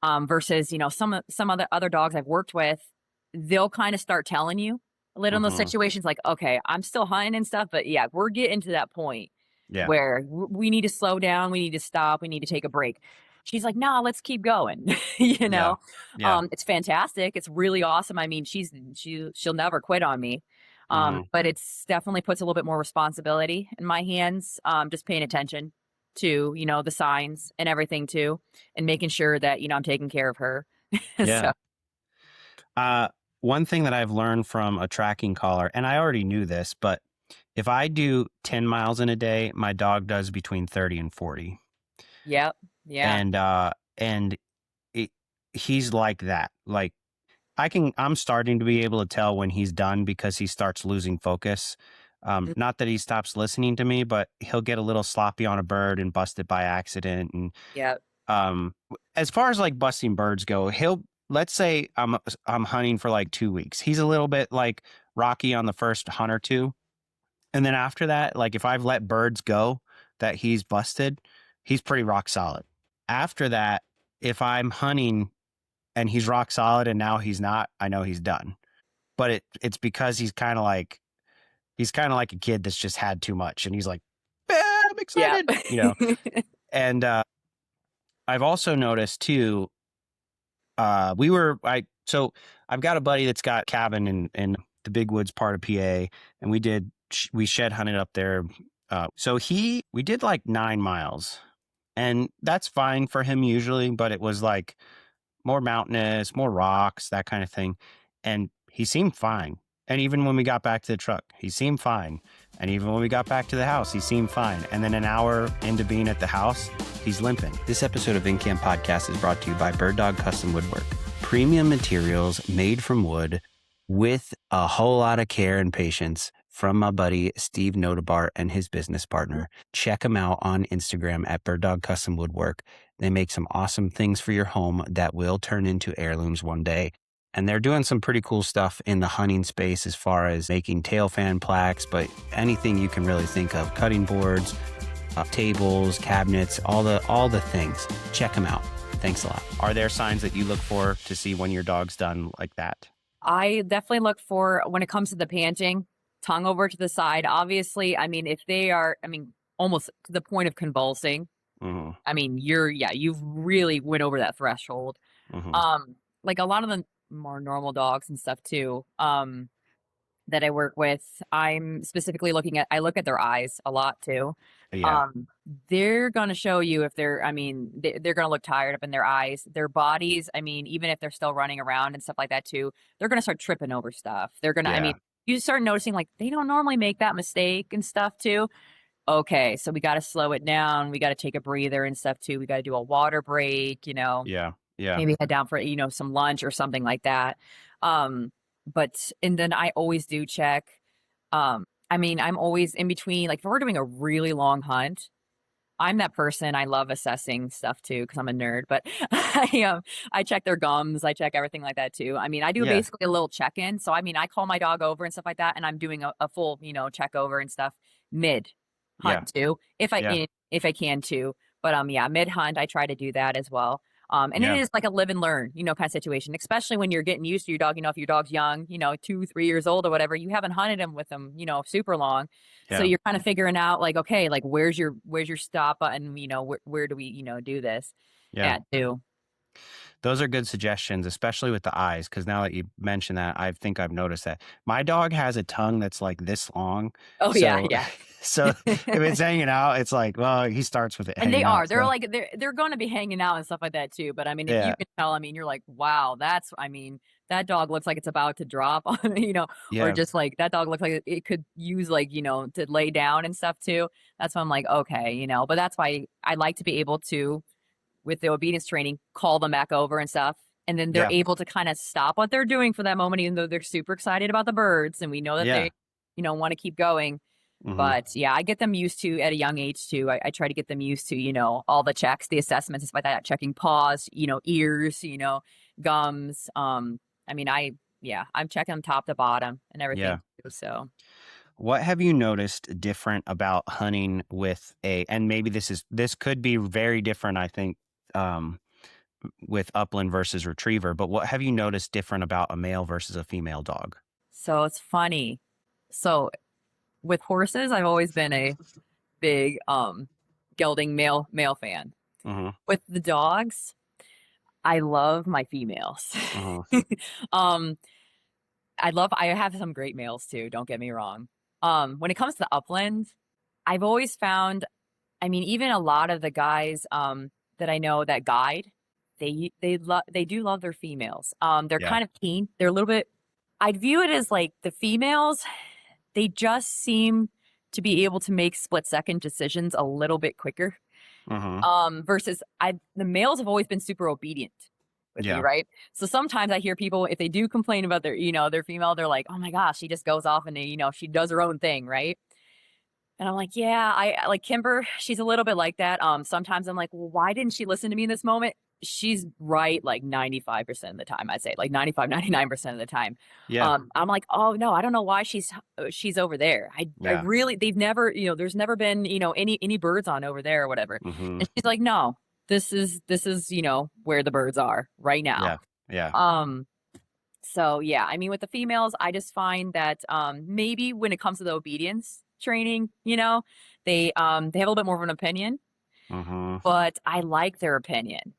S2: Versus, some other dogs I've worked with, they'll kind of start telling you a little in those
S1: Hmm.
S2: situations like, okay, I'm still hunting and stuff, but yeah, we're getting to that point
S1: Yeah.
S2: where we need to slow down, we need to stop, we need to take a break. She's like, "No, let's keep going." you
S1: Yeah.
S2: know?
S1: Yeah.
S2: It's fantastic. It's really awesome. I mean, she'll never quit on me.
S1: Hmm.
S2: But it's definitely puts a little bit more responsibility in my hands. Just paying attention to, the signs and everything too, and making sure that, I'm taking care of her.
S1: Yeah.
S2: So,
S1: Uh, One thing that I've learned from a tracking collar, and I already knew this, but if I do 10 miles in a day, my dog does between 30 and 40.
S2: yep. Yeah.
S1: And it, he's like that. Like I'm starting to be able to tell when he's done because he starts losing focus.
S2: Mm,
S1: Not that he stops listening to me, but he'll get a little sloppy on a bird and bust it by accident. And
S2: yep.
S1: as far as like busting birds go, let's say I'm hunting for like 2 weeks. He's a little bit like rocky on the first hunt or two. And then after that, like if I've let birds go that he's busted, he's pretty rock solid. After that, if I'm hunting and he's rock solid and now he's not, I know he's done. But it's because he's kind of like a kid that's just had too much and he's like, I'm
S2: Yep.
S1: excited, you know. And I've also noticed too, so I've got a buddy that's got a cabin in the big woods part of PA, and we shed hunted up there. We did like 9 miles, and that's fine for him usually, but it was like more mountainous, more rocks, that kind of thing. And he seemed fine. And even when we got back to the truck, he seemed fine. And even when we got back to the house, he seemed fine. And then an hour into being at the house, he's limping. This episode of InCamp Podcast is brought to you by Bird Dog Custom Woodwork. Premium materials made from wood with a whole lot of care and patience from my buddy Steve Notebart and his business partner. Check them out on Instagram at Bird Dog Custom Woodwork. They make some awesome things for your home that will turn into heirlooms one day. And they're doing some pretty cool stuff in the hunting space as far as making tail fan plaques, but anything you can really think of, cutting boards, tables, cabinets, all the things. Check them out. Thanks a lot. Are there signs that you look for to see when your dog's done like that?
S2: I definitely look for, when it comes to the panting, tongue over to the side. Obviously, I mean, if they are, almost to the point of convulsing, you've really went over that threshold. Like a lot of the more normal dogs and stuff too, that I work with, I'm specifically I look at their eyes a lot too.
S1: Yeah.
S2: They're going to show you if they're going to look tired up in their eyes, their bodies. Even if they're still running around and stuff like that too, they're going to start tripping over stuff. They're going to, you start noticing like they don't normally make that mistake and stuff too. Okay, so we got to slow it down. We got to take a breather and stuff too. We got to do a water break,
S1: Yeah.
S2: maybe head down for, some lunch or something like that. And then I always do check. I'm always in between, like if we're doing a really long hunt, I'm that person. I love assessing stuff too, because I'm a nerd, but I check their gums. I check everything like that too. I do basically a little check-in. So, I call my dog over and stuff like that, and I'm doing a full, check over and stuff mid hunt too, if I can too. But mid hunt, I try to do that as well. And it is like a live and learn, kind of situation, especially when you're getting used to your dog. If your dog's young, 2, 3 years old or whatever, you haven't hunted him with them, super long. Yeah. So you're kind of figuring out like, okay, like where's your stop button? Where do we, do this at too?
S1: Those are good suggestions, especially with the eyes, because now that you mention that, I think I've noticed that my dog has a tongue that's like this long.
S2: Oh, yeah.
S1: So if it's hanging out, it's like, well, he starts with it.
S2: And they are. They're like, they're going to be hanging out and stuff like that too. But if you can tell, you're like, wow, that dog looks like it's about to drop on, or just like that dog looks like it could use like, to lay down and stuff too. That's why I'm like, okay, but that's why I like to be able to, with the obedience training, call them back over and stuff. And then they're able to kind of stop what they're doing for that moment, even though they're super excited about the birds. And we know that they, want to keep going. Mm-hmm. But I get them used to at a young age too. I try to get them used to, all the checks, the assessments, stuff like that, checking paws, ears, gums. I'm checking them top to bottom and everything. Yeah. Too, so.
S1: What have you noticed different about hunting with and maybe this could be very different, I think, with Upland versus Retriever, but what have you noticed different about a male versus a female dog?
S2: So it's funny. So with horses, I've always been a big gelding male fan. Mm-hmm. With the dogs, I love my females. Mm-hmm. I have some great males too, don't get me wrong. When it comes to Upland, I've always found, even a lot of the guys that I know that guide, they do love their females. They're kind of keen. They're a little bit, I'd view it as like the females, they just seem to be able to make split-second decisions a little bit quicker. Mm-hmm. Versus the males have always been super obedient with me, right? So sometimes I hear people, if they do complain about their, their female, they're like, oh my gosh, she just goes off and she does her own thing, right? And I'm like, I like Kimber, she's a little bit like that. Sometimes I'm like, well, why didn't she listen to me in this moment? She's right like 95% of the time, I'd say, like 95, 99% of the time. Yeah. I'm like, oh no, I don't know why she's over there. I really, they've never, there's never been, any birds on over there or whatever. Mm-hmm. And she's like, no, this is, where the birds are right now. Yeah. So with the females, I just find that, maybe when it comes to the obedience training, they have a little bit more of an opinion, mm-hmm. but I like their opinion.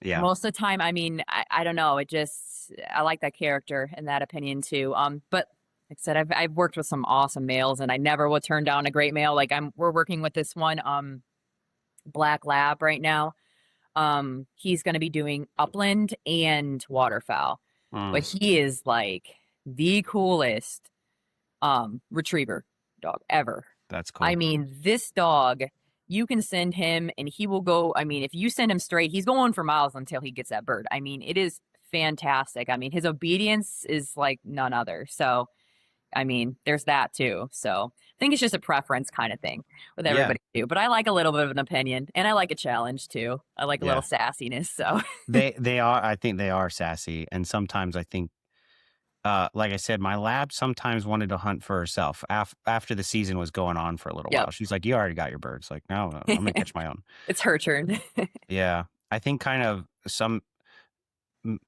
S2: Yeah. Most of the time, I don't know. I like that character and that opinion too. But like I said, I've worked with some awesome males, and I never would turn down a great male. Like we're working with this one black lab right now. He's going to be doing upland and waterfowl, but
S1: Mm,
S2: he is like the coolest retriever dog ever.
S1: that's
S2: I
S1: cool.
S2: mean, this dog, you can send him and he will go. I mean, if you send him straight, he's going for miles until he gets that bird. I mean, it is fantastic. I mean, his obedience is like none other. So, I mean, there's that too. So, I think it's just a preference kind of thing with
S1: Yeah.
S2: everybody too. But I like a little bit of an opinion, and I like a challenge too. I like a little
S1: Yeah.
S2: sassiness. So,
S1: They are, I think they are sassy. And sometimes I think, like I said, my lab sometimes wanted to hunt for herself after the season was going on for a little
S2: yep,
S1: while. She's like, "You already got your birds." Like, no, no, I'm gonna catch my own.
S2: it's her turn.
S1: Yeah, I think kind of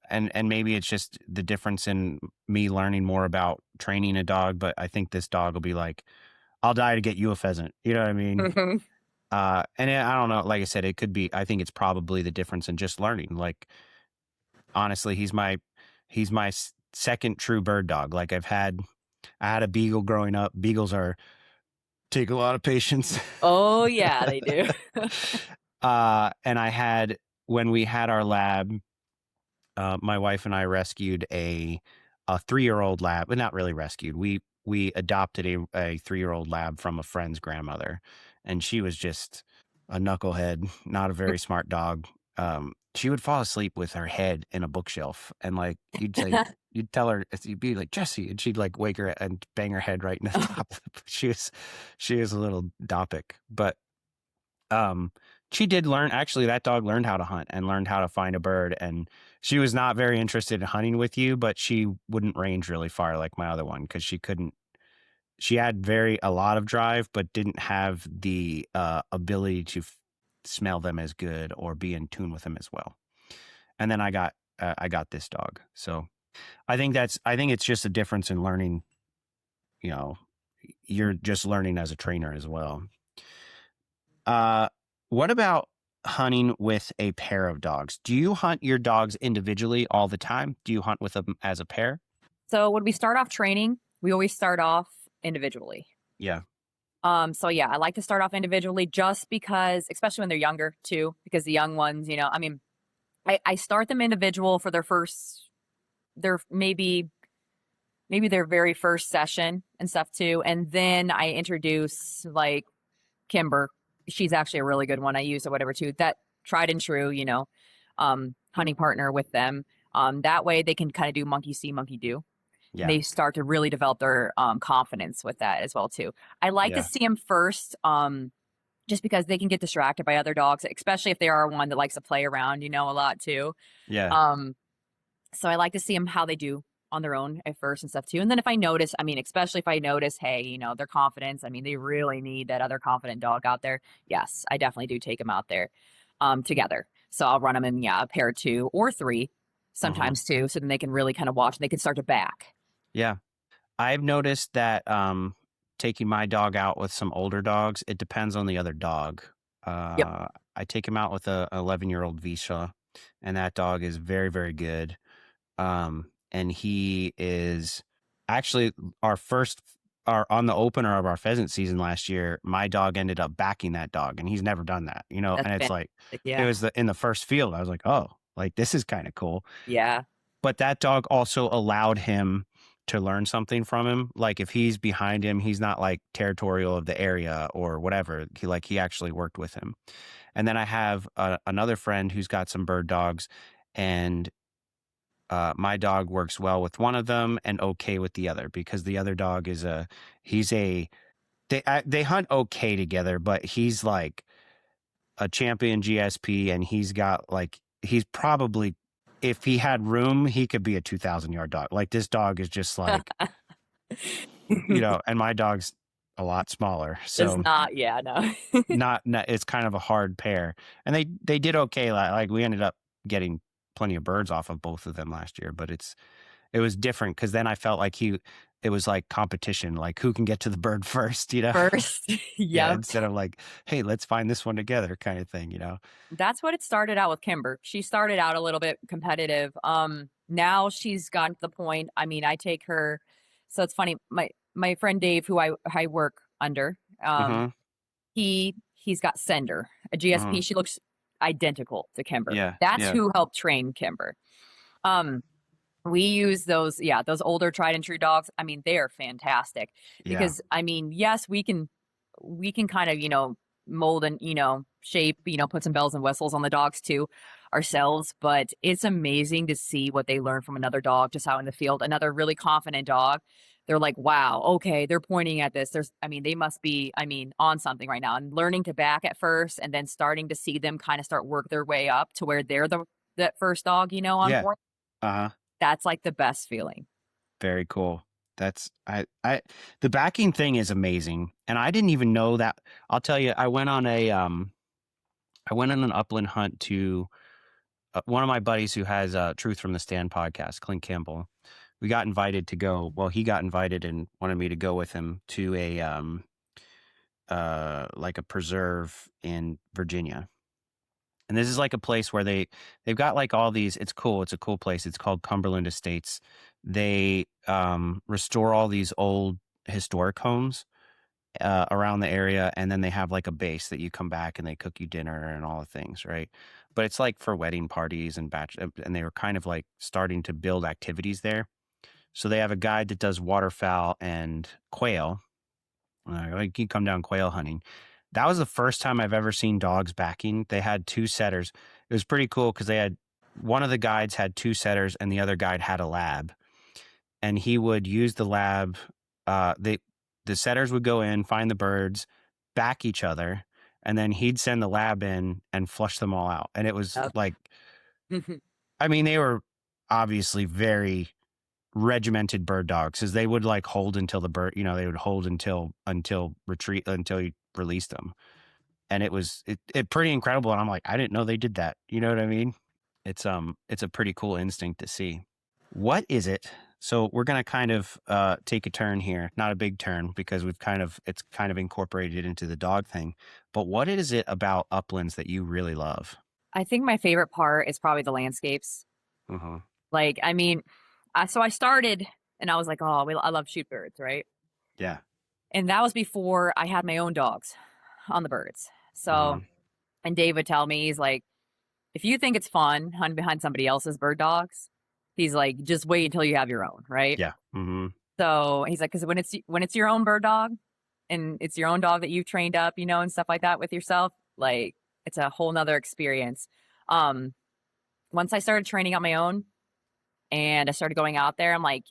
S1: and maybe it's just the difference in me learning more about training a dog. But I think this dog will be like, "I'll die to get you a pheasant." You know what I mean? I don't know. Like I said, it could be. I think it's probably the difference in just learning. Like, honestly, he's my second true bird dog. Like I had a beagle growing up. Beagles are take a lot of patience.
S2: Oh yeah, they do.
S1: And I had when we had our lab, my wife and I rescued a 3-year-old lab, but not really rescued. We adopted a 3-year-old lab from a friend's grandmother, and she was just a knucklehead, not a very smart dog. She would fall asleep with her head in a bookshelf, and like you'd tell her, you'd be like, Jessie, and she'd like wake her and bang her head right in the top. She was a little dopic, but um, she did learn. Actually, that dog learned how to hunt and learned how to find a bird. And she was not very interested in hunting with you, but she wouldn't range really far like my other one because she couldn't. She had a lot of drive, but didn't have the ability to smell them as good or be in tune with them as well. And then I got this dog. So I think it's just a difference in learning. You know, you're just learning as a trainer as well. Uh, what about hunting with a pair of dogs? Do you hunt your dogs individually all the time? Do you hunt with them as a pair?
S2: So when we start off training, we always start off individually.
S1: Yeah.
S2: So yeah, I like to start off individually just because, especially when they're younger too, because the young ones, I mean, I start them individual for their maybe their very first session and stuff too. And then I introduce like Kimber. She's actually a really good one. I use or whatever too. That tried and true, hunting partner with them. That way they can kind of do monkey see, monkey do. And
S1: Yeah.
S2: they start to really develop their confidence with that as well too. I like to
S1: Yeah.
S2: see them first, just because they can get distracted by other dogs, especially if they are one that likes to play around, a lot too.
S1: Yeah.
S2: Um, so I like to see them how they do on their own at first and stuff too. And then if I notice, I mean, especially if I notice, hey, their confidence, I mean, they really need that other confident dog out there. Yes, I definitely do take them out there together. So I'll run them in, yeah, a pair of 2 or 3
S1: Hmm.
S2: sometimes too. So then they can really kind of watch and they can start to back.
S1: Yeah. I've noticed that taking my dog out with some older dogs, it depends on the other dog.
S2: Yep.
S1: I take him out with a 11-year-old Vizsla, and that dog is very, very good. And he is actually our first, our on the opener of our pheasant season last year. My dog ended up backing that dog, and he's never done that,
S2: That's
S1: And it's like
S2: fantastic.
S1: it
S2: Yeah.
S1: was in the first field. I was like, oh, like this is kind of cool.
S2: Yeah.
S1: But that dog also allowed him to learn something from him. Like if he's behind him, he's not like territorial of the area or whatever. He actually worked with him. And then I have another friend who's got some bird dogs, and my dog works well with one of them and okay with the other because the other dog is they hunt okay together, but he's like a champion GSP, and he's probably, if he had room, he could be a 2,000-yard dog. Like this dog is just like, and my dog's a lot smaller,
S2: It's
S1: so
S2: not, yeah, no.
S1: not it's kind of a hard pair. And they did okay. Like we ended up getting plenty of birds off of both of them last year, but it was different because then I felt like it was like competition, like who can get to the bird first.
S2: First.
S1: Yeah,
S2: Yep.
S1: instead of like, hey, let's find this one together kind of thing.
S2: That's what it started out with Kimber. She started out a little bit competitive. Now she's gotten to the point, I mean, I take her So it's funny. My friend Dave, who I work under,
S3: Uh-huh.
S2: he's got Sender, a
S3: Uh-huh.
S2: GSP. She looks identical to Kimber.
S3: Yeah.
S2: That's
S3: Yeah.
S2: who helped train Kimber. Um, we use those, yeah, those older tried and true dogs. I mean, they are fantastic
S3: Yeah.
S2: because I mean, yes, we can kind of, mold and, shape, put some bells and whistles on the dogs too ourselves, but it's amazing to see what they learn from another dog just out in the field. Another really confident dog. They're like, wow, okay, they're pointing at this. I mean, they must be, on something right now and learning to back at first and then starting to see them kind of start work their way up to where they're that first dog, on
S3: Yeah.
S2: point.
S3: Uh-huh.
S2: That's like the best feeling.
S3: Very cool. That's the backing thing is amazing. And I didn't even know that. I'll tell you, I went on an upland hunt to one of my buddies who has Truth from the Stand podcast, Clint Campbell. We got invited to go. Well, he got invited and wanted me to go with him to a like a preserve in Virginia. And this is like a place where they've got like all these. It's cool. It's a cool place. It's called Cumberland Estates. They restore all these old historic homes around the area, and then they have like a base that you come back and they cook you dinner and all the things, right? But it's like for wedding parties and and they were kind of like starting to build activities there. So they have a guide that does waterfowl and quail. Like you come down quail hunting. That was the first time I've ever seen dogs backing. They had two setters. It was pretty cool because they had one of the guides had two setters and the other guide had a lab. And he would use the lab. The setters would go in, find the birds, back each other, and then he'd send the lab in and flush them all out. And it was
S2: Yep.
S3: like, I mean, they were obviously very regimented bird dogs because they would like hold until the bird, they would hold until retreat until you released them. And it was it pretty incredible. And I'm like, I didn't know they did that. You know what I mean? It's a pretty cool instinct to see. What is it? So we're gonna kind of take a turn here, not a big turn because it's kind of incorporated into the dog thing. But what is it about uplands that you really love?
S2: I think my favorite part is probably the landscapes.
S3: Uh-huh.
S2: Like, I mean, so I started and I was like, oh, I love shoot birds, right?
S3: Yeah.
S2: And that was before I had my own dogs on the birds.
S3: Uh-huh.
S2: So, and Dave would tell me, he's like, if you think it's fun hunting behind somebody else's bird dogs, he's like, just wait until you have your own, right?
S3: Yeah. Mm-hmm.
S2: So he's like, because when it's your own bird dog and it's your own dog that you've trained up, and stuff like that with yourself, like it's a whole nother experience. Um, Once I started training on my own and I started going out there, I'm like,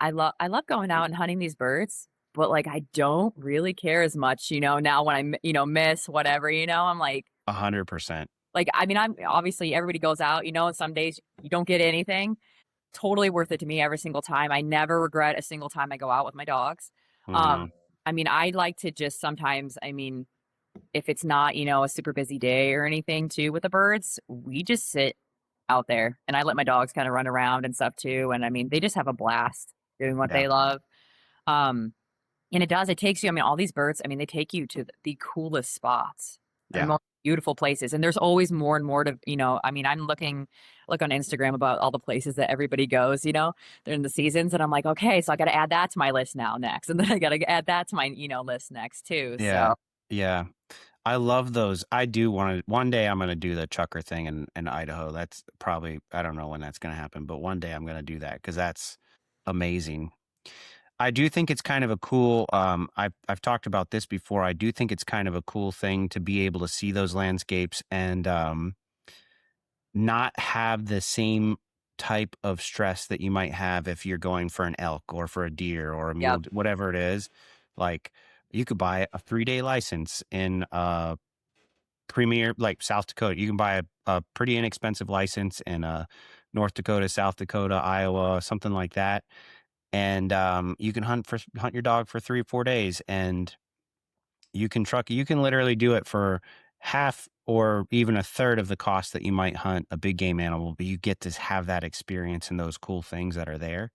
S2: I love going out and hunting these birds, but like I don't really care as much, now when miss whatever, I'm
S3: 100%.
S2: like, I mean, I'm obviously everybody goes out, and some days you don't get anything. Totally worth it to me every single time. I never regret a single time I go out with my dogs.
S3: Mm-hmm.
S2: I mean, I like to just sometimes, I mean, if it's not, a super busy day or anything too with the birds, we just sit out there and I let my dogs kind of run around and stuff too. And I mean, they just have a blast doing what
S3: Yeah.
S2: they love. Um, and it takes you, I mean, all these birds, I mean, they take you to the coolest spots, the
S3: Yeah.
S2: most beautiful places. And there's always more and more to, I mean, I'm looking like on Instagram about all the places that everybody goes, during the seasons. And I'm like, okay, so I got to add that to my list now next. And then I got to add that to my, list next too.
S3: Yeah.
S2: So
S3: Yeah. I love those. I do want to, one day I'm going to do the chucker thing in Idaho. That's probably, I don't know when that's going to happen, but one day I'm going to do that because that's amazing. I do think it's kind of a cool, I've talked about this before. I do think it's kind of a cool thing to be able to see those landscapes and not have the same type of stress that you might have if you're going for an elk or for a deer or a mule,
S2: yep.
S3: whatever it is. Like you could buy a 3-day license in premier, like South Dakota. You can buy a pretty inexpensive license in North Dakota, South Dakota, Iowa, something like that. And you can hunt your dog for 3 or 4 days, and you can literally do it for half or even a third of the cost that you might hunt a big game animal, but you get to have that experience and those cool things that are there.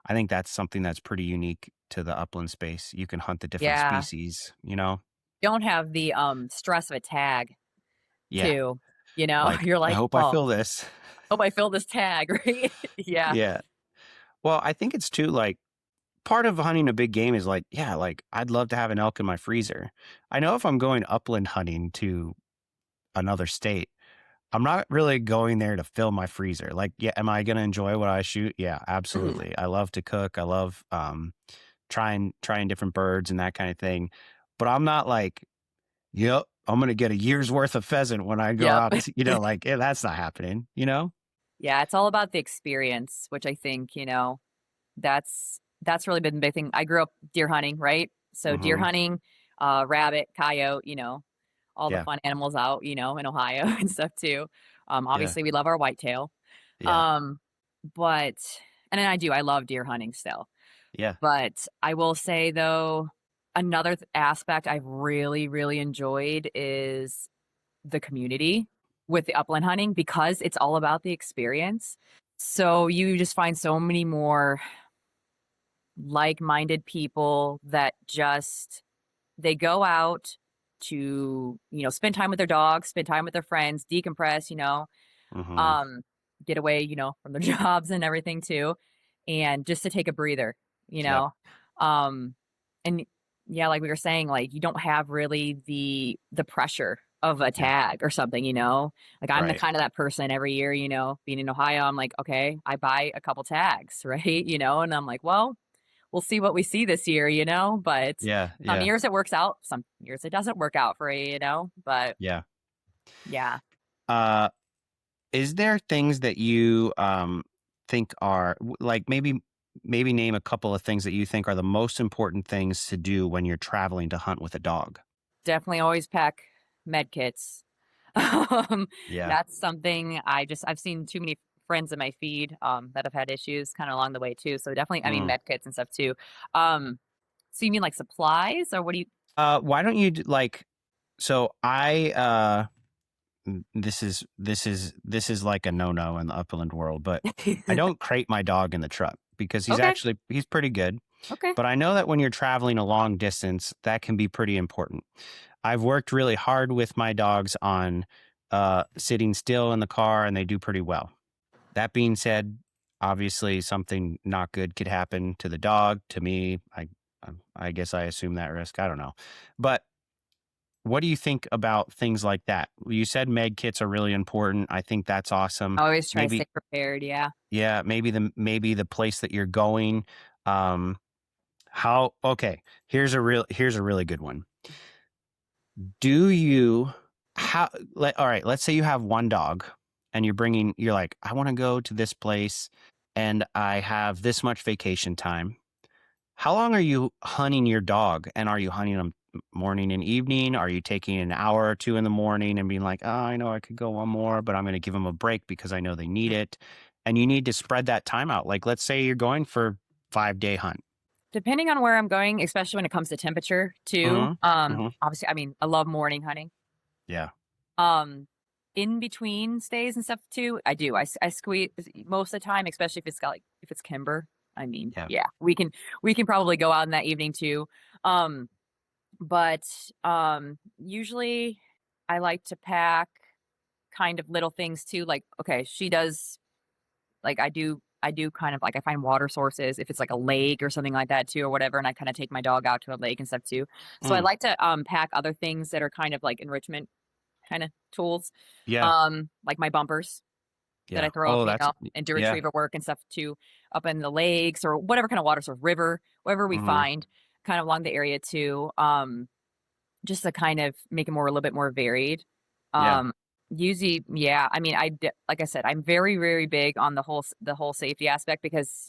S3: I think that's something that's pretty unique to the upland space. You can hunt the different
S2: Yeah.
S3: species,
S2: Don't have the stress of a tag
S3: Yeah.
S2: too.
S3: Like,
S2: You're
S3: I
S2: like,
S3: hope I
S2: oh,
S3: fill this.
S2: hope I fill this tag, right? Yeah.
S3: Yeah. Well, I think it's too like part of hunting a big game is like, yeah, like I'd love to have an elk in my freezer. I know if I'm going upland hunting to another state, I'm not really going there to fill my freezer. Like, yeah, am I going to enjoy what I shoot? Yeah, absolutely. I love to cook. I love trying different birds and that kind of thing. But I'm not like, yep, I'm going to get a year's worth of pheasant when I go
S2: Yep.
S3: out. You know, like that's not happening. You know?
S2: Yeah, it's all about the experience, which I think, that's really been the big thing. I grew up deer hunting, right? So deer
S3: Hmm.
S2: hunting, rabbit, coyote, all the
S3: Yeah,
S2: fun animals out, in Ohio and stuff too.
S3: yeah,
S2: Obviously we love our whitetail.
S3: yeah,
S2: Um, but and then I love deer hunting still.
S3: yeah.
S2: But I will say though, another aspect I've really, really enjoyed is the community with the upland hunting because it's all about the experience. So you just find so many more like-minded people that just they go out to, spend time with their dogs, spend time with their friends, decompress,
S3: Hmm.
S2: um, get away, from their jobs and everything too, and just to take a breather, you
S3: Yep.
S2: know. Um, and yeah, like we were saying, like you don't have really the pressure of a
S3: Yeah.
S2: tag or something, Like I'm the
S3: Right.
S2: kind of that person every year, being in Ohio, I'm like, okay, I buy a couple tags, right? And I'm like, well, we'll see what we see this year, but
S3: Yeah.
S2: some
S3: Yeah.
S2: years it works out, some years it doesn't work out for you, but
S3: Yeah.
S2: yeah.
S3: Uh, is there things that you think are like maybe name a couple of things that you think are the most important things to do when you're traveling to hunt with a dog?
S2: Definitely always pack med kits. Um,
S3: Yeah.
S2: that's something I've seen too many friends in my feed, that have had issues kinda along the way too, so definitely I mean,
S3: Mm.
S2: med kits and stuff too. Um, so you mean like supplies or what do you
S3: Why don't you like? So this is like a no-no in the upland world, but I don't crate my dog in the truck because
S2: Okay,
S3: he's pretty good.
S2: okay.
S3: But I know that when you're traveling a long distance, that can be pretty important. I've worked really hard with my dogs on sitting still in the car, and they do pretty well. That being said, obviously something not good could happen to the dog, to me. I guess I assume that risk. I don't know. But what do you think about things like that? You said med kits are really important. I think that's awesome.
S2: Always try to stay
S3: Maybe,
S2: prepared, yeah.
S3: yeah, maybe the place that you're going. Um, how okay, here's a really good one. Do you how all right, let's say you have one dog and you're like, I want to go to this place and I have this much vacation time. How long are you hunting your dog? And are you hunting them morning and evening? Are you taking an hour or two in the morning and being like, oh, I know I could go one more, but I'm going to give them a break because I know they need it. And you need to spread that time out. Like, let's say you're going for 5-day hunt.
S2: Depending on where I'm going, especially when it comes to temperature too,
S3: Hmm. Hmm.
S2: obviously, I mean, I love morning hunting.
S3: Yeah.
S2: Um, in between stays and stuff too, I do. I squeeze most of the time, especially if it's got like if it's Kimber. I mean,
S3: Yeah.
S2: yeah, we can probably go out in that evening too. Um, but usually I like to pack kind of little things too. Like, okay, she does like I do kind of like I find water sources if it's like a lake or something like that too or whatever, and I kind of take my dog out to a lake and stuff too. So I
S3: Mm,
S2: like to pack other things that are kind of like enrichment kind of tools,
S3: yeah.
S2: like my bumpers that I
S3: Yeah.
S2: throw up,
S3: Oh, that's,
S2: and do
S3: yeah.
S2: retriever work and stuff too, up in the lakes or whatever kind of water source, river, wherever we
S3: Hmm.
S2: find, kind of along the area too. Just to kind of make it more a little bit more varied.
S3: Yeah.
S2: Um, Usually, yeah. I mean, like I said, I'm very, very big on the whole safety aspect because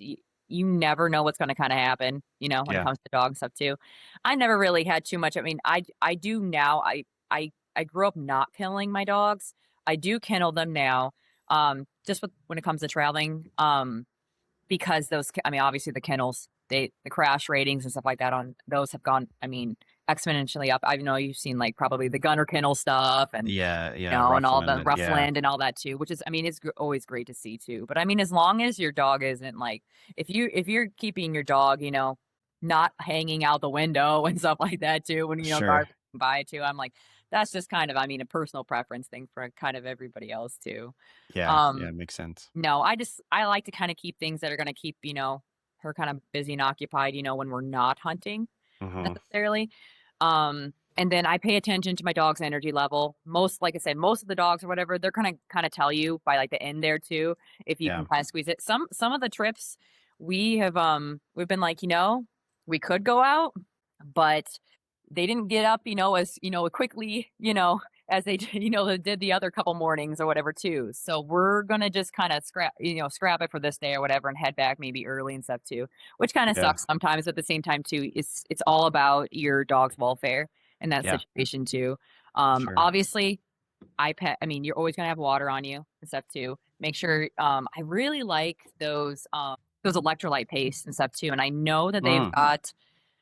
S2: you never know what's going to kind of happen. When it
S3: Yeah.
S2: comes to dog stuff too. I never really had too much. I mean, I do now. I grew up not killing my dogs. I do kennel them now. Just when it comes to traveling. Because I mean, obviously the kennels, the crash ratings and stuff like that on those have gone, I mean, exponentially up. I know you've seen like probably the Gunner kennel stuff and,
S3: Yeah. Yeah.
S2: and all the
S3: Roughland. Yeah.
S2: Roughland and all that too, which is, I mean, it's always great to see too. But I mean, as long as your dog isn't like, if you're keeping your dog, not hanging out the window and stuff like that too, when,
S3: Sure.
S2: cars by too, I'm like, that's just kind of, I mean, a personal preference thing for kind of everybody else too.
S3: Yeah. Yeah.
S2: Um,
S3: Makes sense.
S2: no, I like to kind of keep things that are going to keep, her kind of busy and occupied, when we're not hunting
S3: Mm-hmm.
S2: necessarily. And then I pay attention to my dog's energy level. Like I said, most of the dogs or whatever, they're kind of tell you by like the end there too, if you
S3: Yeah.
S2: can kind of squeeze it. Some of the trips we've been like, we could go out, but they didn't get up, as, quickly, as they, they did the other couple mornings or whatever too. So we're going to just kind of scrap it for this day or whatever and head back maybe early and stuff too, which kind of
S3: Yeah.
S2: sucks sometimes. But at the same time too, it's all about your dog's welfare in that
S3: Yeah.
S2: situation too.
S3: Sure.
S2: Obviously I mean, you're always going to have water on you and stuff too. Make sure, I really like those electrolyte pastes and stuff too. And I know that they've got,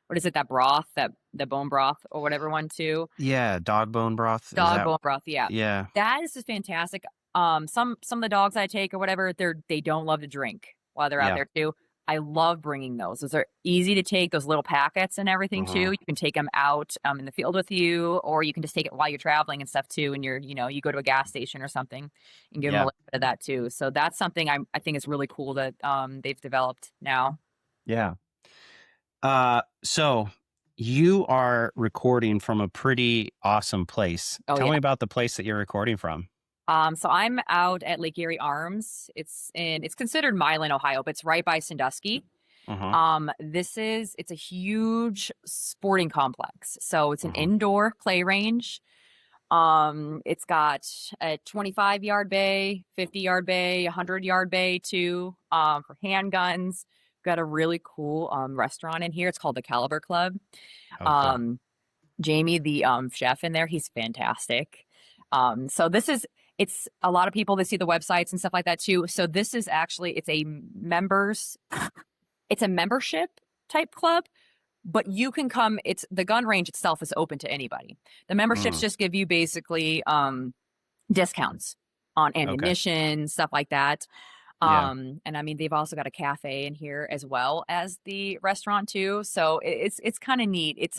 S2: what is it, that broth, the bone broth or whatever one too.
S3: Yeah, dog bone broth.
S2: Dog bone broth, yeah.
S3: Yeah.
S2: That is just fantastic. Some of the dogs I take or whatever, they don't love to drink while they're out there too. I love bringing those. Those are easy to take, those little packets and everything too. You can take them out in the field with you, or you can just take it while you're traveling and stuff too. And you go to a gas station or something and give them a little bit of that too. So that's something I think is really cool that they've developed now.
S3: Yeah. So you are recording from a pretty awesome place.
S2: Oh,
S3: Tell
S2: yeah.
S3: me about the place that you're recording from.
S2: So I'm out at Lake Erie Arms. It's considered Milan, Ohio, but it's right by Sandusky.
S3: Mm-hmm.
S2: It's a huge sporting complex. So it's an indoor play range. It's got a 25-yard bay, 50-yard bay, 100-yard bay too, for handguns. Got a really cool restaurant in here. It's called the Caliber Club.
S3: Oh, cool.
S2: Jamie, the chef in there, he's fantastic. So it's a lot of people that see the websites and stuff like that too. So this is actually, it's a membership type club, but you can come, the gun range itself is open to anybody. The memberships just give you basically discounts on ammunition, stuff like that. And I mean, they've also got a cafe in here as well as the restaurant too. So it's kind of neat. It's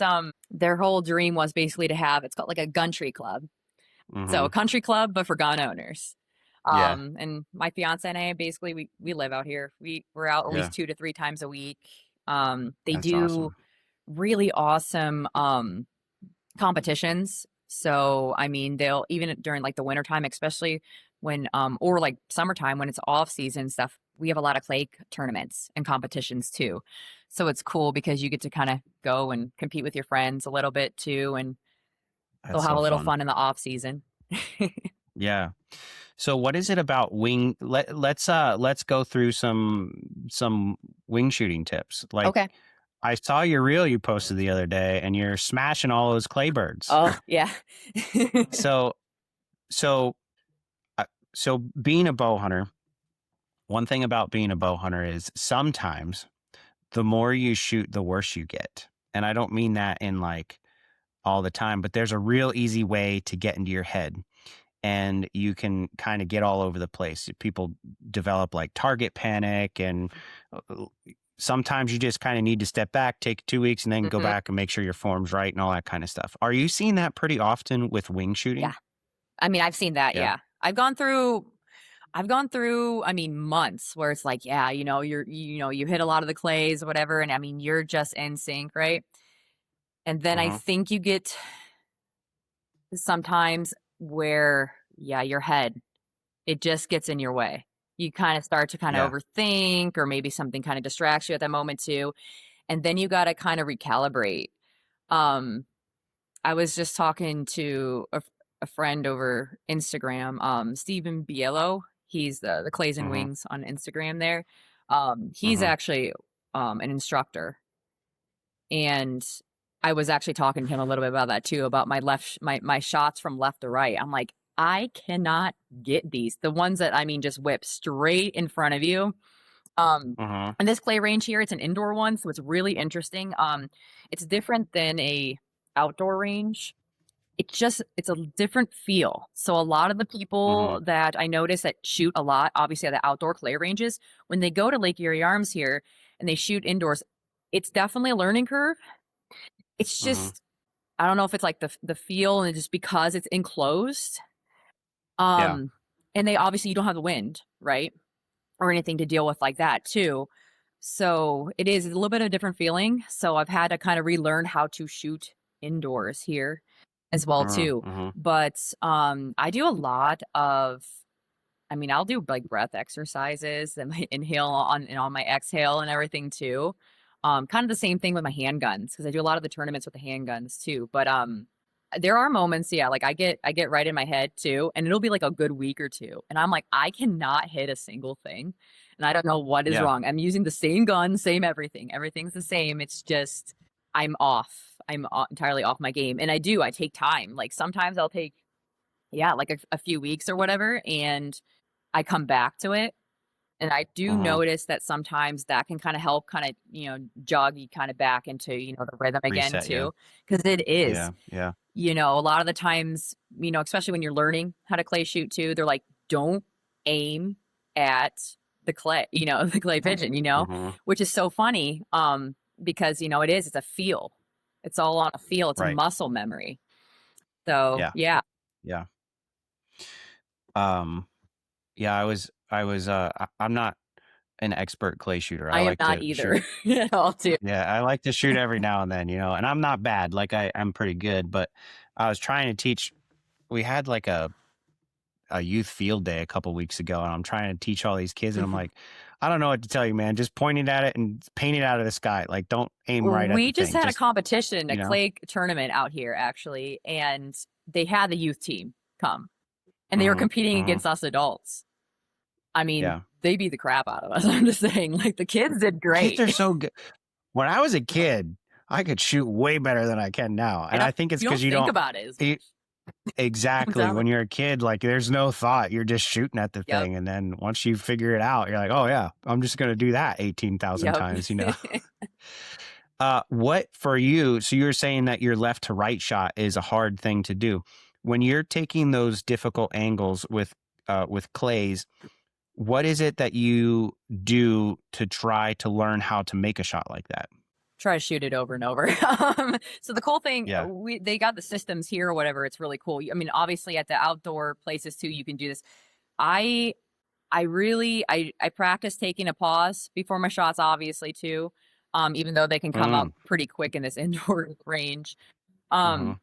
S2: their whole dream was basically to have, it's called like a gun tree club. So a country club, but for gun owners. And my fiance and I, basically we live out here. We're out at least 2 to 3 times a week. They
S3: That's
S2: do
S3: awesome.
S2: really awesome competitions. So I mean, they'll, even during like the wintertime, especially when or like summertime when it's off season stuff, we have a lot of clay tournaments and competitions too. So it's cool because you get to kind of go and compete with your friends a little bit too, and they'll have a little fun in the off season.
S3: Yeah. So what is it about wing? Let's go through some wing shooting tips. Like,
S2: Okay.
S3: I saw your reel you posted the other day, and you're smashing all those clay birds.
S2: Oh yeah.
S3: So being a bow hunter, one thing about being a bow hunter is sometimes the more you shoot, the worse you get. And I don't mean that in like all the time, but there's a real easy way to get into your head, and you can kind of get all over the place. People develop like target panic, and sometimes you just kind of need to step back, take 2 weeks, and then go back and make sure your form's right and all that kind of stuff. Are you seeing that pretty often with wing shooting?
S2: Yeah. I mean, I've seen that. Yeah. I've gone through, I mean, months where it's like, yeah, you hit a lot of the clays or whatever. And I mean, you're just in sync. Right. And then I think you get sometimes where, yeah, your head, it just gets in your way. You kind of start to overthink, or maybe something kind of distracts you at that moment too. And then you got to kind of recalibrate. I was just talking to a friend over Instagram, Stephen Biello. He's the Clays and Wings on Instagram there. He's actually an instructor. And I was actually talking to him a little bit about that too, about my shots from left to right. I'm like, I cannot get these. The ones that, I mean, just whip straight in front of you. And this clay range here, it's an indoor one, so it's really interesting. It's different than a outdoor range. It's a different feel. So a lot of the people that I notice that shoot a lot, obviously at the outdoor clay ranges, when they go to Lake Erie Arms here and they shoot indoors, it's definitely a learning curve. It's just, I don't know if it's like the feel, and just because it's enclosed. And they obviously, you don't have the wind, right? Or anything to deal with like that too. So it is a little bit of a different feeling. So I've had to kind of relearn how to shoot indoors here as well too.
S3: Mm-hmm.
S2: But I do a lot of, I mean, I'll do like breath exercises and my inhale on and on my exhale and everything too. Kind of the same thing with my handguns because I do a lot of the tournaments with the handguns too. But there are moments, yeah, like I get right in my head too, and it'll be like a good week or two, and I'm like, I cannot hit a single thing, and I don't know what is
S3: Yeah.
S2: wrong. I'm using the same gun, same everything. Everything's the same. It's just I'm off. Entirely off my game, and I take time. Like sometimes I'll take, yeah, like a few weeks or whatever, and I come back to it. And I do
S3: Mm-hmm.
S2: notice that sometimes that can kind of help kind of, jog you kind of back into, the rhythm again
S3: Reset. Yeah.
S2: too. Because it is,
S3: Yeah. Yeah.
S2: a lot of the times, especially when you're learning how to clay shoot too, they're like, don't aim at the clay, the clay pigeon,
S3: Mm-hmm.
S2: which is so funny. Because, it's a feel. It's all on a feel. It's a
S3: Right.
S2: muscle memory. So
S3: Yeah.
S2: yeah,
S3: Yeah. Yeah. I'm not an expert clay shooter. I
S2: I am
S3: like
S2: not
S3: to shoot.
S2: either at all too.
S3: Yeah, I like to shoot every now and then, and I'm not bad. Like I'm pretty good, but I was trying to teach. We had like a youth field day a couple weeks ago, and I'm trying to teach all these kids, and I'm like, I don't know what to tell you, man. Just point it at it and paint it out of the sky. Like, don't aim right at
S2: We
S3: the
S2: just
S3: thing.
S2: had a
S3: Just
S2: competition, a
S3: you know.
S2: clay tournament out here actually, and they had the youth team come, and they were
S3: Mm-hmm,
S2: competing
S3: mm-hmm.
S2: against us adults. I mean,
S3: Yeah,
S2: they beat the crap out of us. I'm just saying, like the kids did
S3: kids
S2: great.
S3: are so good. When I was a kid, I could shoot way better than I can now, and I think it's
S2: You don't
S3: because you
S2: think
S3: don't.
S2: about it as much.
S3: Exactly. When you're a kid, like there's no thought. You're just shooting at the
S2: Yep.
S3: thing. And then once you figure it out, you're like, oh yeah, I'm just going to do that 18,000
S2: Yep.
S3: times, What for you? So you're saying that your left to right shot is a hard thing to do. When you're taking those difficult angles with clays, what is it that you do to try to learn how to make a shot like that?
S2: Try to shoot it over and over. So the cool thing,
S3: Yeah.
S2: they got the systems here or whatever. It's really cool. I mean, obviously at the outdoor places too, you can do this. I really I practice taking a pause before my shots, obviously too. Even though they can come up pretty quick in this indoor range.
S3: Mm-hmm.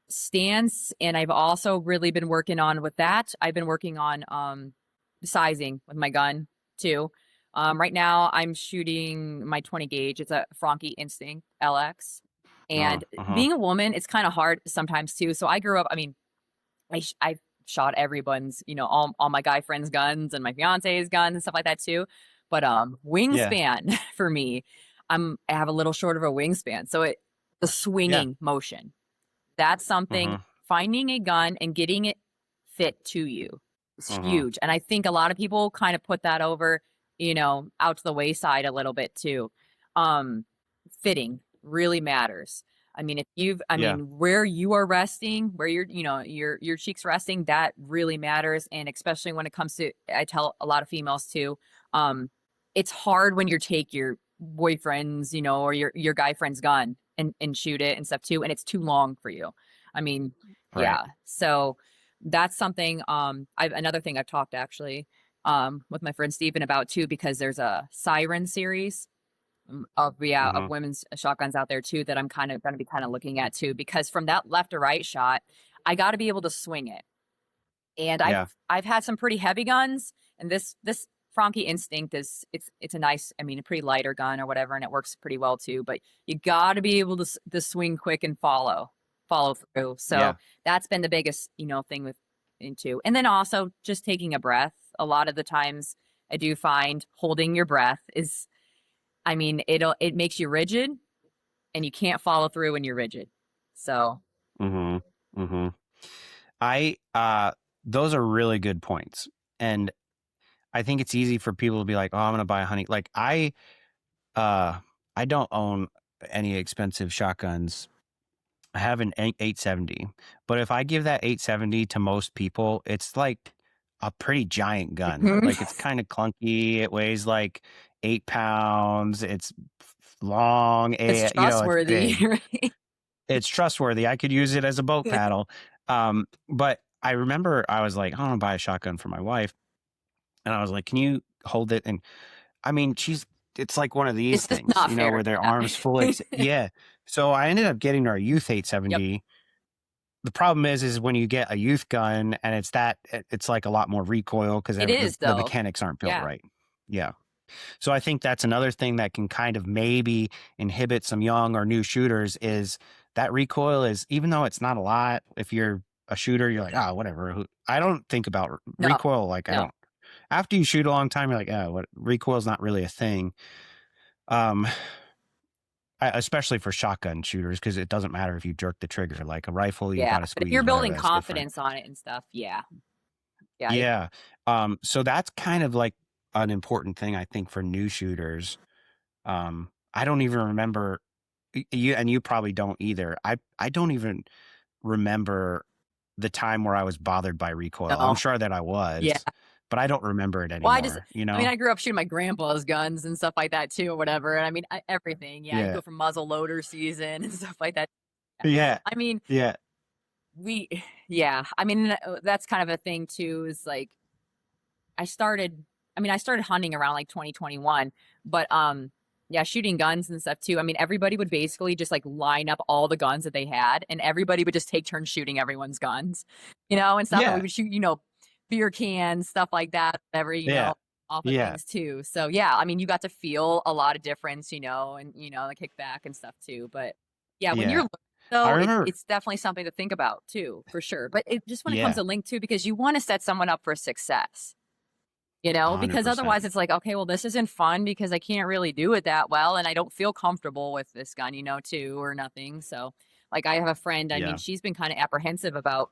S2: Stance, and I've also really been working on with that. I've been working on sizing with my gun too. Right now I'm shooting my 20 gauge. It's a Franke Instinct LX. And being a woman, it's kind of hard sometimes too. So I grew up, I mean, I've shot everyone's, all my guy friends' guns and my fiance's guns and stuff like that too. But wingspan for me, I have a little short of a wingspan. So the swinging motion, that's something, finding a gun and getting it fit to you is huge. And I think a lot of people kind of put that over, out to the wayside a little bit too. Fitting really matters. I mean, where you are resting, where your cheeks resting, that really matters. And especially when it comes to, I tell a lot of females too, it's hard when you take your boyfriend's, or your guy friend's gun and shoot it and stuff too, and it's too long for you. I mean,
S3: Right.
S2: yeah. So that's something. Another thing I've talked actually with my friend Steven about too, because there's a Siren series of women's shotguns out there too that I'm kind of going to be kind of looking at too, because from that left to right shot, I got to be able to swing it. And I've had some pretty heavy guns, and this Franke Instinct it's a nice, I mean, a pretty lighter gun or whatever, and it works pretty well too. But you got to be able to swing quick and follow through. So that's been the biggest thing with into, and then also just taking a breath. A lot of the times, I do find holding your breath is, I mean, it makes you rigid, and you can't follow through when you're rigid. So.
S3: Those are really good points. And I think it's easy for people to be like, oh, I'm going to buy a hunting. Like I don't own any expensive shotguns. I have an 870, but if I give that 870 to most people, it's like a pretty giant gun. Like it's kind of clunky. It weighs like 8 pounds. It's long.
S2: It's trustworthy.
S3: It's big. It's trustworthy. I could use it as a boat paddle. But I remember I was like, I want to buy a shotgun for my wife. And I was like, can you hold it? And I mean, she's it's like one of these
S2: It's just
S3: things,
S2: not
S3: you know,
S2: fair.
S3: where their
S2: Yeah.
S3: arms fully, yeah. So I ended up getting our youth
S2: Yep.
S3: 870. The problem is when you get a youth gun and it's like a lot more recoil because
S2: It is
S3: the
S2: though.
S3: mechanics aren't built
S2: Yeah.
S3: right. Yeah. So I think that's another thing that can kind of maybe inhibit some young or new shooters is that recoil is, even though it's not a lot, if you're a shooter, you're like, oh, whatever. I don't think about
S2: No.
S3: recoil. Like I
S2: No.
S3: don't, after you shoot a long time, you're like, oh, what, recoil is not really a thing. Um, especially for shotgun shooters, because it doesn't matter if you jerk the trigger. Like a rifle, you
S2: Yeah.
S3: got to
S2: But if
S3: squeeze,
S2: you're
S3: whatever,
S2: building
S3: that's different.
S2: confidence on it and stuff, yeah. Yeah.
S3: Yeah. So that's kind of like an important thing, I think, for new shooters. I don't even remember you, and you probably don't either. I don't even remember the time where I was bothered by recoil. I'm
S2: No.
S3: sure that I
S2: Yeah.
S3: was, but I don't remember it
S2: Well,
S3: anymore, you know?
S2: I grew up shooting my grandpa's guns and stuff like that too, or whatever. And I mean, everything. Yeah. You
S3: Yeah.
S2: go from muzzle loader season and stuff like that.
S3: Yeah.
S2: I mean,
S3: Yeah.
S2: yeah. I mean, that's kind of a thing too, is like, I started hunting around like 2021, but, yeah, shooting guns and stuff too. I mean, everybody would basically just like line up all the guns that they had, and everybody would just take turns shooting everyone's guns, and stuff. And we
S3: Yeah.
S2: would shoot, beer cans, stuff like that, whatever,
S3: Yeah.
S2: off of
S3: Yeah.
S2: things too. So yeah, I mean, you got to feel a lot of difference, and the kickback and stuff too. But yeah, when you're
S3: Yeah.
S2: looking,
S3: I
S2: though,
S3: remember.
S2: it's definitely something to think about too, for sure. But it just when it comes
S3: Yeah.
S2: to link too, because you want to set someone up for success. Because
S3: 100%.
S2: otherwise it's like, okay, well, this isn't fun because I can't really do it that well. And I don't feel comfortable with this gun, too, or nothing. So, like, I have a friend, I mean,
S3: Yeah.
S2: she's been kind of apprehensive about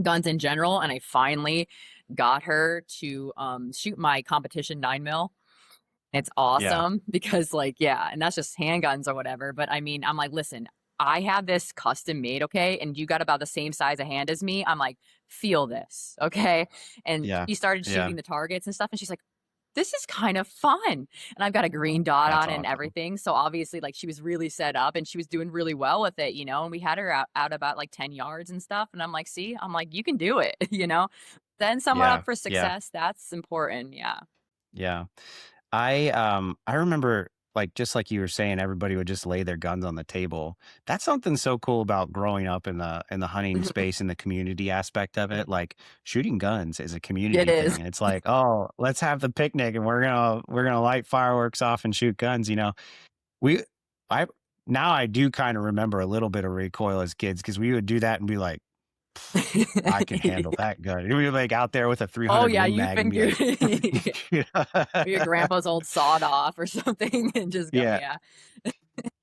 S2: guns in general. And I finally got her to shoot my competition 9 mil. It's
S3: Yeah.
S2: awesome because, like, yeah, and that's just handguns or whatever. But I mean, I'm like, listen, I have this custom made, okay? And you got about the same size of hand as me. I'm like, feel this, okay? And
S3: Yeah.
S2: she started
S3: Yeah.
S2: shooting the targets and stuff, and she's like, this is kind of fun. And I've got a green dot
S3: That's
S2: on it and
S3: awesome.
S2: everything. So obviously, like, she was really set up and she was doing really well with it, and we had her out about like 10 yards and stuff. And I'm like, see, I'm like, you can do it, Then someone
S3: Yeah.
S2: up for
S3: Yeah.
S2: success, that's important. Yeah.
S3: Yeah. I remember, like, just like you were saying, everybody would just lay their guns on the table. That's something so cool about growing up in the hunting space and the community aspect of it. Like shooting guns is a
S2: It
S3: community
S2: is.
S3: thing. It's like, oh, let's have the picnic and we're gonna light fireworks off and shoot guns. We I now I do kind of remember a little bit of recoil as kids because we would do that and be like, I can handle that gun. We'd be like out there with a
S2: Oh
S3: 300
S2: yeah,
S3: wing
S2: you
S3: mag and
S2: think
S3: be like,
S2: or your grandpa's old sawed off or something and just go,
S3: yeah.
S2: yeah.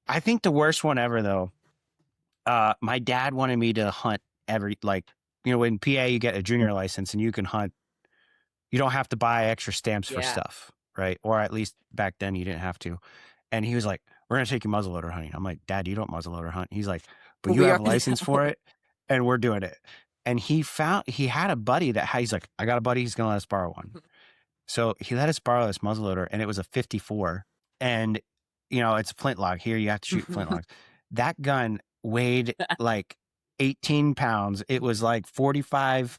S3: I think the worst one ever though. My dad wanted me to hunt in PA you get a junior license and you can hunt. You don't have to buy extra stamps for
S2: Yeah.
S3: stuff, right? Or at least back then you didn't have to. And he was like, "We're gonna take you muzzleloader hunting." I'm like, "Dad, you don't muzzleloader hunt." He's like, "But you
S2: We
S3: have
S2: are
S3: a license for it, and we're doing it." And he had a buddy he's like, "I got a buddy. He's gonna let us borrow one." So he let us borrow this muzzleloader, and it was a 54. And it's a flintlock. Here you have to shoot flintlocks. That gun weighed like 18 pounds. It was like 45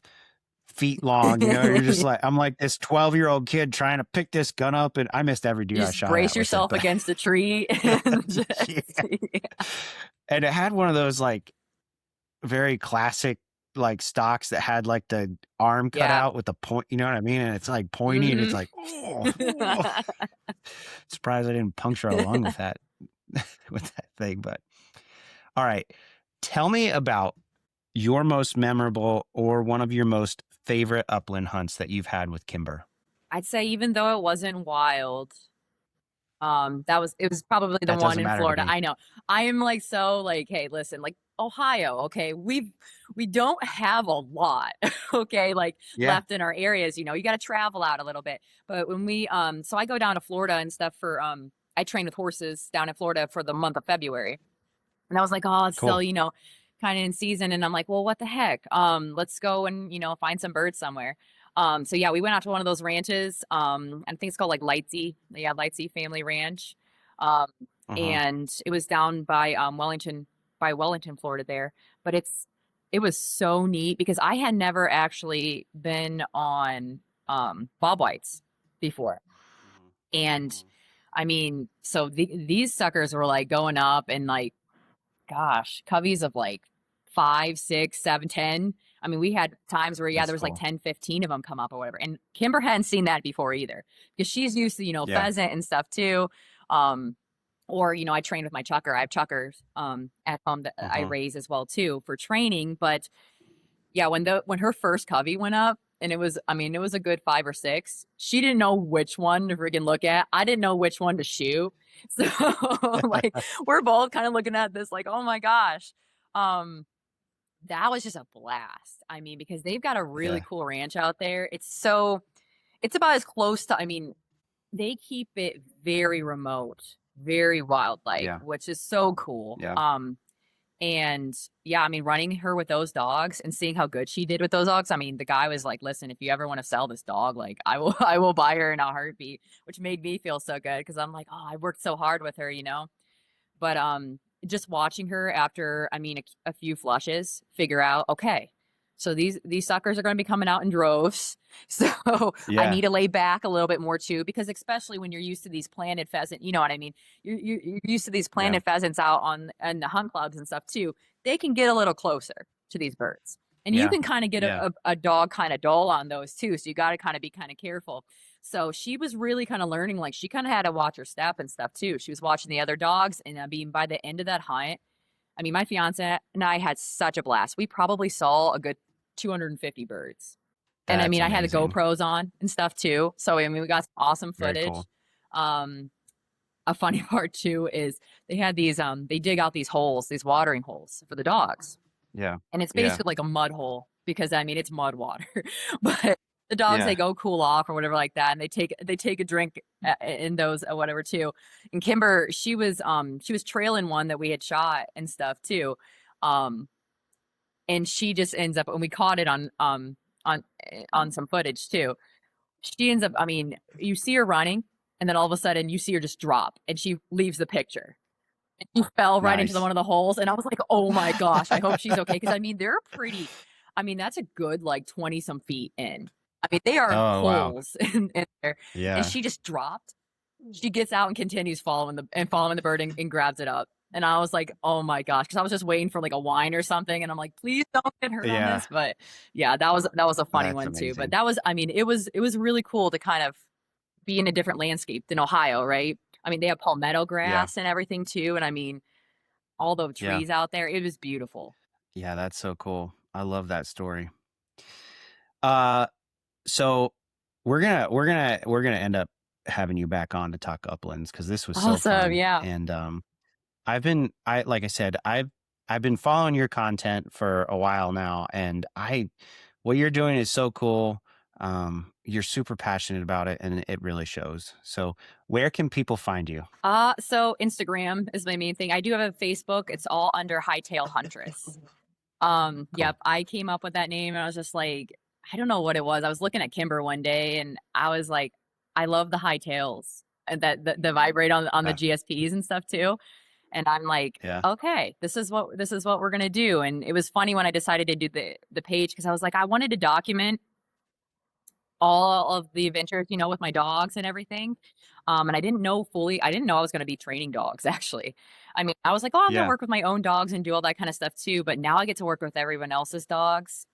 S3: feet long. You're just like, I'm like this 12-year-old kid trying to pick this gun up, and I missed every
S2: You
S3: deer I
S2: just
S3: shot
S2: brace
S3: at with it.
S2: yourself
S3: But
S2: against a tree and just,
S3: yeah.
S2: yeah.
S3: And it had one of those like very classic like stocks that had like the arm cut
S2: Yeah.
S3: out with the point, you know what I mean? And it's like pointy and it's like, surprised I didn't puncture a lung with that with that thing. But all right, tell me about your most memorable or one of your most favorite upland hunts that you've had with Kimber.
S2: I'd say even though it wasn't wild, it was probably the
S3: That
S2: one
S3: doesn't
S2: in
S3: matter to
S2: Florida.
S3: me.
S2: I know. I am like, so like, hey, listen, like Ohio, okay, we don't have a lot, okay, like
S3: Yeah.
S2: left in our areas, you got to travel out a little bit. But when we so I go down to Florida and stuff for I train with horses down in Florida for the month of February. And I was like, oh, it's
S3: Cool.
S2: still, kind of in season. And I'm like, well, what the heck? Let's go and, find some birds somewhere. So yeah, we went out to one of those ranches. I think it's called like Lightsey. Yeah, Lightsey Family Ranch.
S3: Uh-huh.
S2: And it was down by Wellington, Florida there. But it was so neat because I had never actually been on bob whites before. And I mean, so these suckers were like going up and like, gosh, coveys of like 5, 6, 7, 10. I mean, we had times where, yeah,
S3: That's
S2: there was like
S3: cool.
S2: 10, 15 of them come up or whatever. And Kimber hadn't seen that before either because she's used to,
S3: Yeah.
S2: pheasant and stuff too. Or, I train with my chucker. I have chuckers at home that I raise as well too for training. But yeah, when her first covey went up, and it was a good 5 or 6. She didn't know which one to freaking look at. I didn't know which one to shoot. So like we're both kind of looking at this like, oh my gosh. That was just a blast. I mean, because they've got a really
S3: Yeah.
S2: cool ranch out there. It's about as close to, I mean, they keep it very remote, very wildlife,
S3: Yeah.
S2: which is so cool.
S3: Yeah.
S2: And yeah, I mean, running her with those dogs and seeing how good she did with those dogs. I mean, the guy was like, listen, if you ever want to sell this dog, like I will buy her in a heartbeat, which made me feel so good. Cause I'm like, oh, I worked so hard with her, but, just watching her after, I mean, a few flushes, figure out, okay, so these suckers are going to be coming out in droves. So I
S3: Yeah.
S2: need to lay back a little bit more too, because especially when you're used to these planted pheasant, you know what I mean? You're used to these planted pheasants out on the hunt clubs and stuff too. They can get a little closer to these birds. And you
S3: Yeah.
S2: can kind of get
S3: Yeah.
S2: a dog kind of dull on those too. So you got to kind of be kind of careful. So she was really kind of learning, like she kind of had to watch her step and stuff too. She was watching the other dogs. And I mean, by the end of that hunt, I mean, my fiance and I had such a blast. We probably saw a good 250 birds. And I
S3: That's
S2: mean, I had the
S3: amazing.
S2: GoPros on and stuff too. So I mean, we got some awesome
S3: Very
S2: footage.
S3: cool.
S2: A funny part too is they had these they dig out these holes, these watering holes for the dogs.
S3: Yeah.
S2: And it's
S3: Yeah.
S2: basically like a mud hole because I mean it's mud water. But the dogs,
S3: Yeah.
S2: they go cool off or whatever like that, and they take a drink in those or whatever too. And Kimber, she was trailing one that we had shot and stuff too. And she just ends up, and we caught it on some footage too. She ends up, I mean, you see her running, and then all of a sudden you see her just drop, and she leaves the picture. And she fell right into
S3: Nice.
S2: one of the holes, and I was like, oh my gosh, I hope she's okay. Because I mean, they're pretty, I mean, that's a good like 20 some feet in. I mean, they are
S3: Oh, wow.
S2: holes in there.
S3: Yeah.
S2: And she just dropped. She gets out and continues following the bird and grabs it up. And I was like, oh my gosh, because I was just waiting for like a whine or something, and I'm like, please don't get hurt on this. But yeah, that was a funny
S3: That's
S2: one too.
S3: amazing.
S2: But that was, I mean, it was really cool to kind of be in a different landscape than Ohio, right? I mean, they have palmetto grass and everything too, and I mean, all the trees out there. It was beautiful.
S3: Yeah, that's so cool. I love that story. So we're gonna end up having you back on to talk uplands because this was so
S2: Awesome,
S3: fun.
S2: yeah.
S3: And like I said, I've been following your content for a while now, and what you're doing is so cool. You're super passionate about it, and it really shows. So where can people find you?
S2: So Instagram is my main thing. I do have a Facebook. It's all under Hightail Huntress. Yep, I came up with that name, and I was just like, I don't know what it was. I was looking at Kimber one day, and I was like, I love the hightails and that the vibrate on the GSPs and stuff too. And I'm like, okay, this is what we're gonna do. And it was funny when I decided to do the page because I was like, I wanted to document all of the adventures, with my dogs and everything. And I didn't know I was going to be training dogs actually. I mean, I was like, oh, I'm going to work with my own dogs and do all that kind of stuff too. But now I get to work with everyone else's dogs.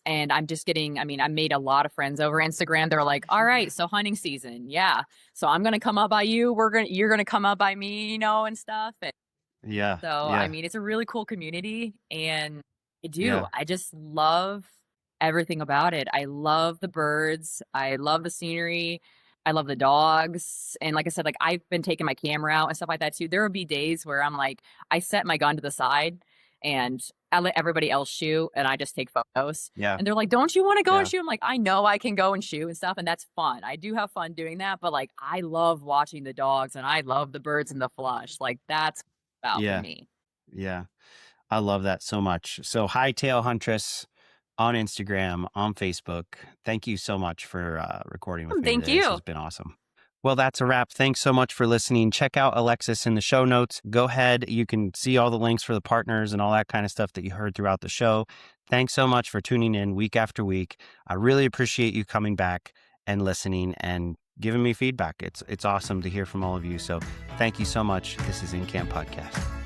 S2: And I'm just getting, I mean, I made a lot of friends over Instagram. They're like, all right, so hunting season. Yeah. So I'm going to come up by you. You're going to come up by me, and stuff. And so, I mean, it's a really cool community, and I just love everything about it. I love the birds. I love the scenery. I love the dogs. And like I said, like I've been taking my camera out and stuff like that too. There will be days where I'm like, I set my gun to the side and I let everybody else shoot and I just take photos.
S3: Yeah.
S2: And they're like, don't you want to go and shoot? I'm like, I know I can go and shoot and stuff. And that's fun. I do have fun doing that. But like, I love watching the dogs and I love the birds in the flush. Like that's about for me.
S3: Yeah. I love that so much. So Hightail Huntress on Instagram, on Facebook. Thank you so much for recording with me.
S2: Thank
S3: today.
S2: you.
S3: This has been awesome. Well, that's a wrap. Thanks so much for listening. Check out Alexis in the show notes. Go ahead. You can see all the links for the partners and all that kind of stuff that you heard throughout the show. Thanks so much for tuning in week after week. I really appreciate you coming back and listening and giving me feedback. It's awesome to hear from all of you. So thank you so much. This is InCamp Podcast.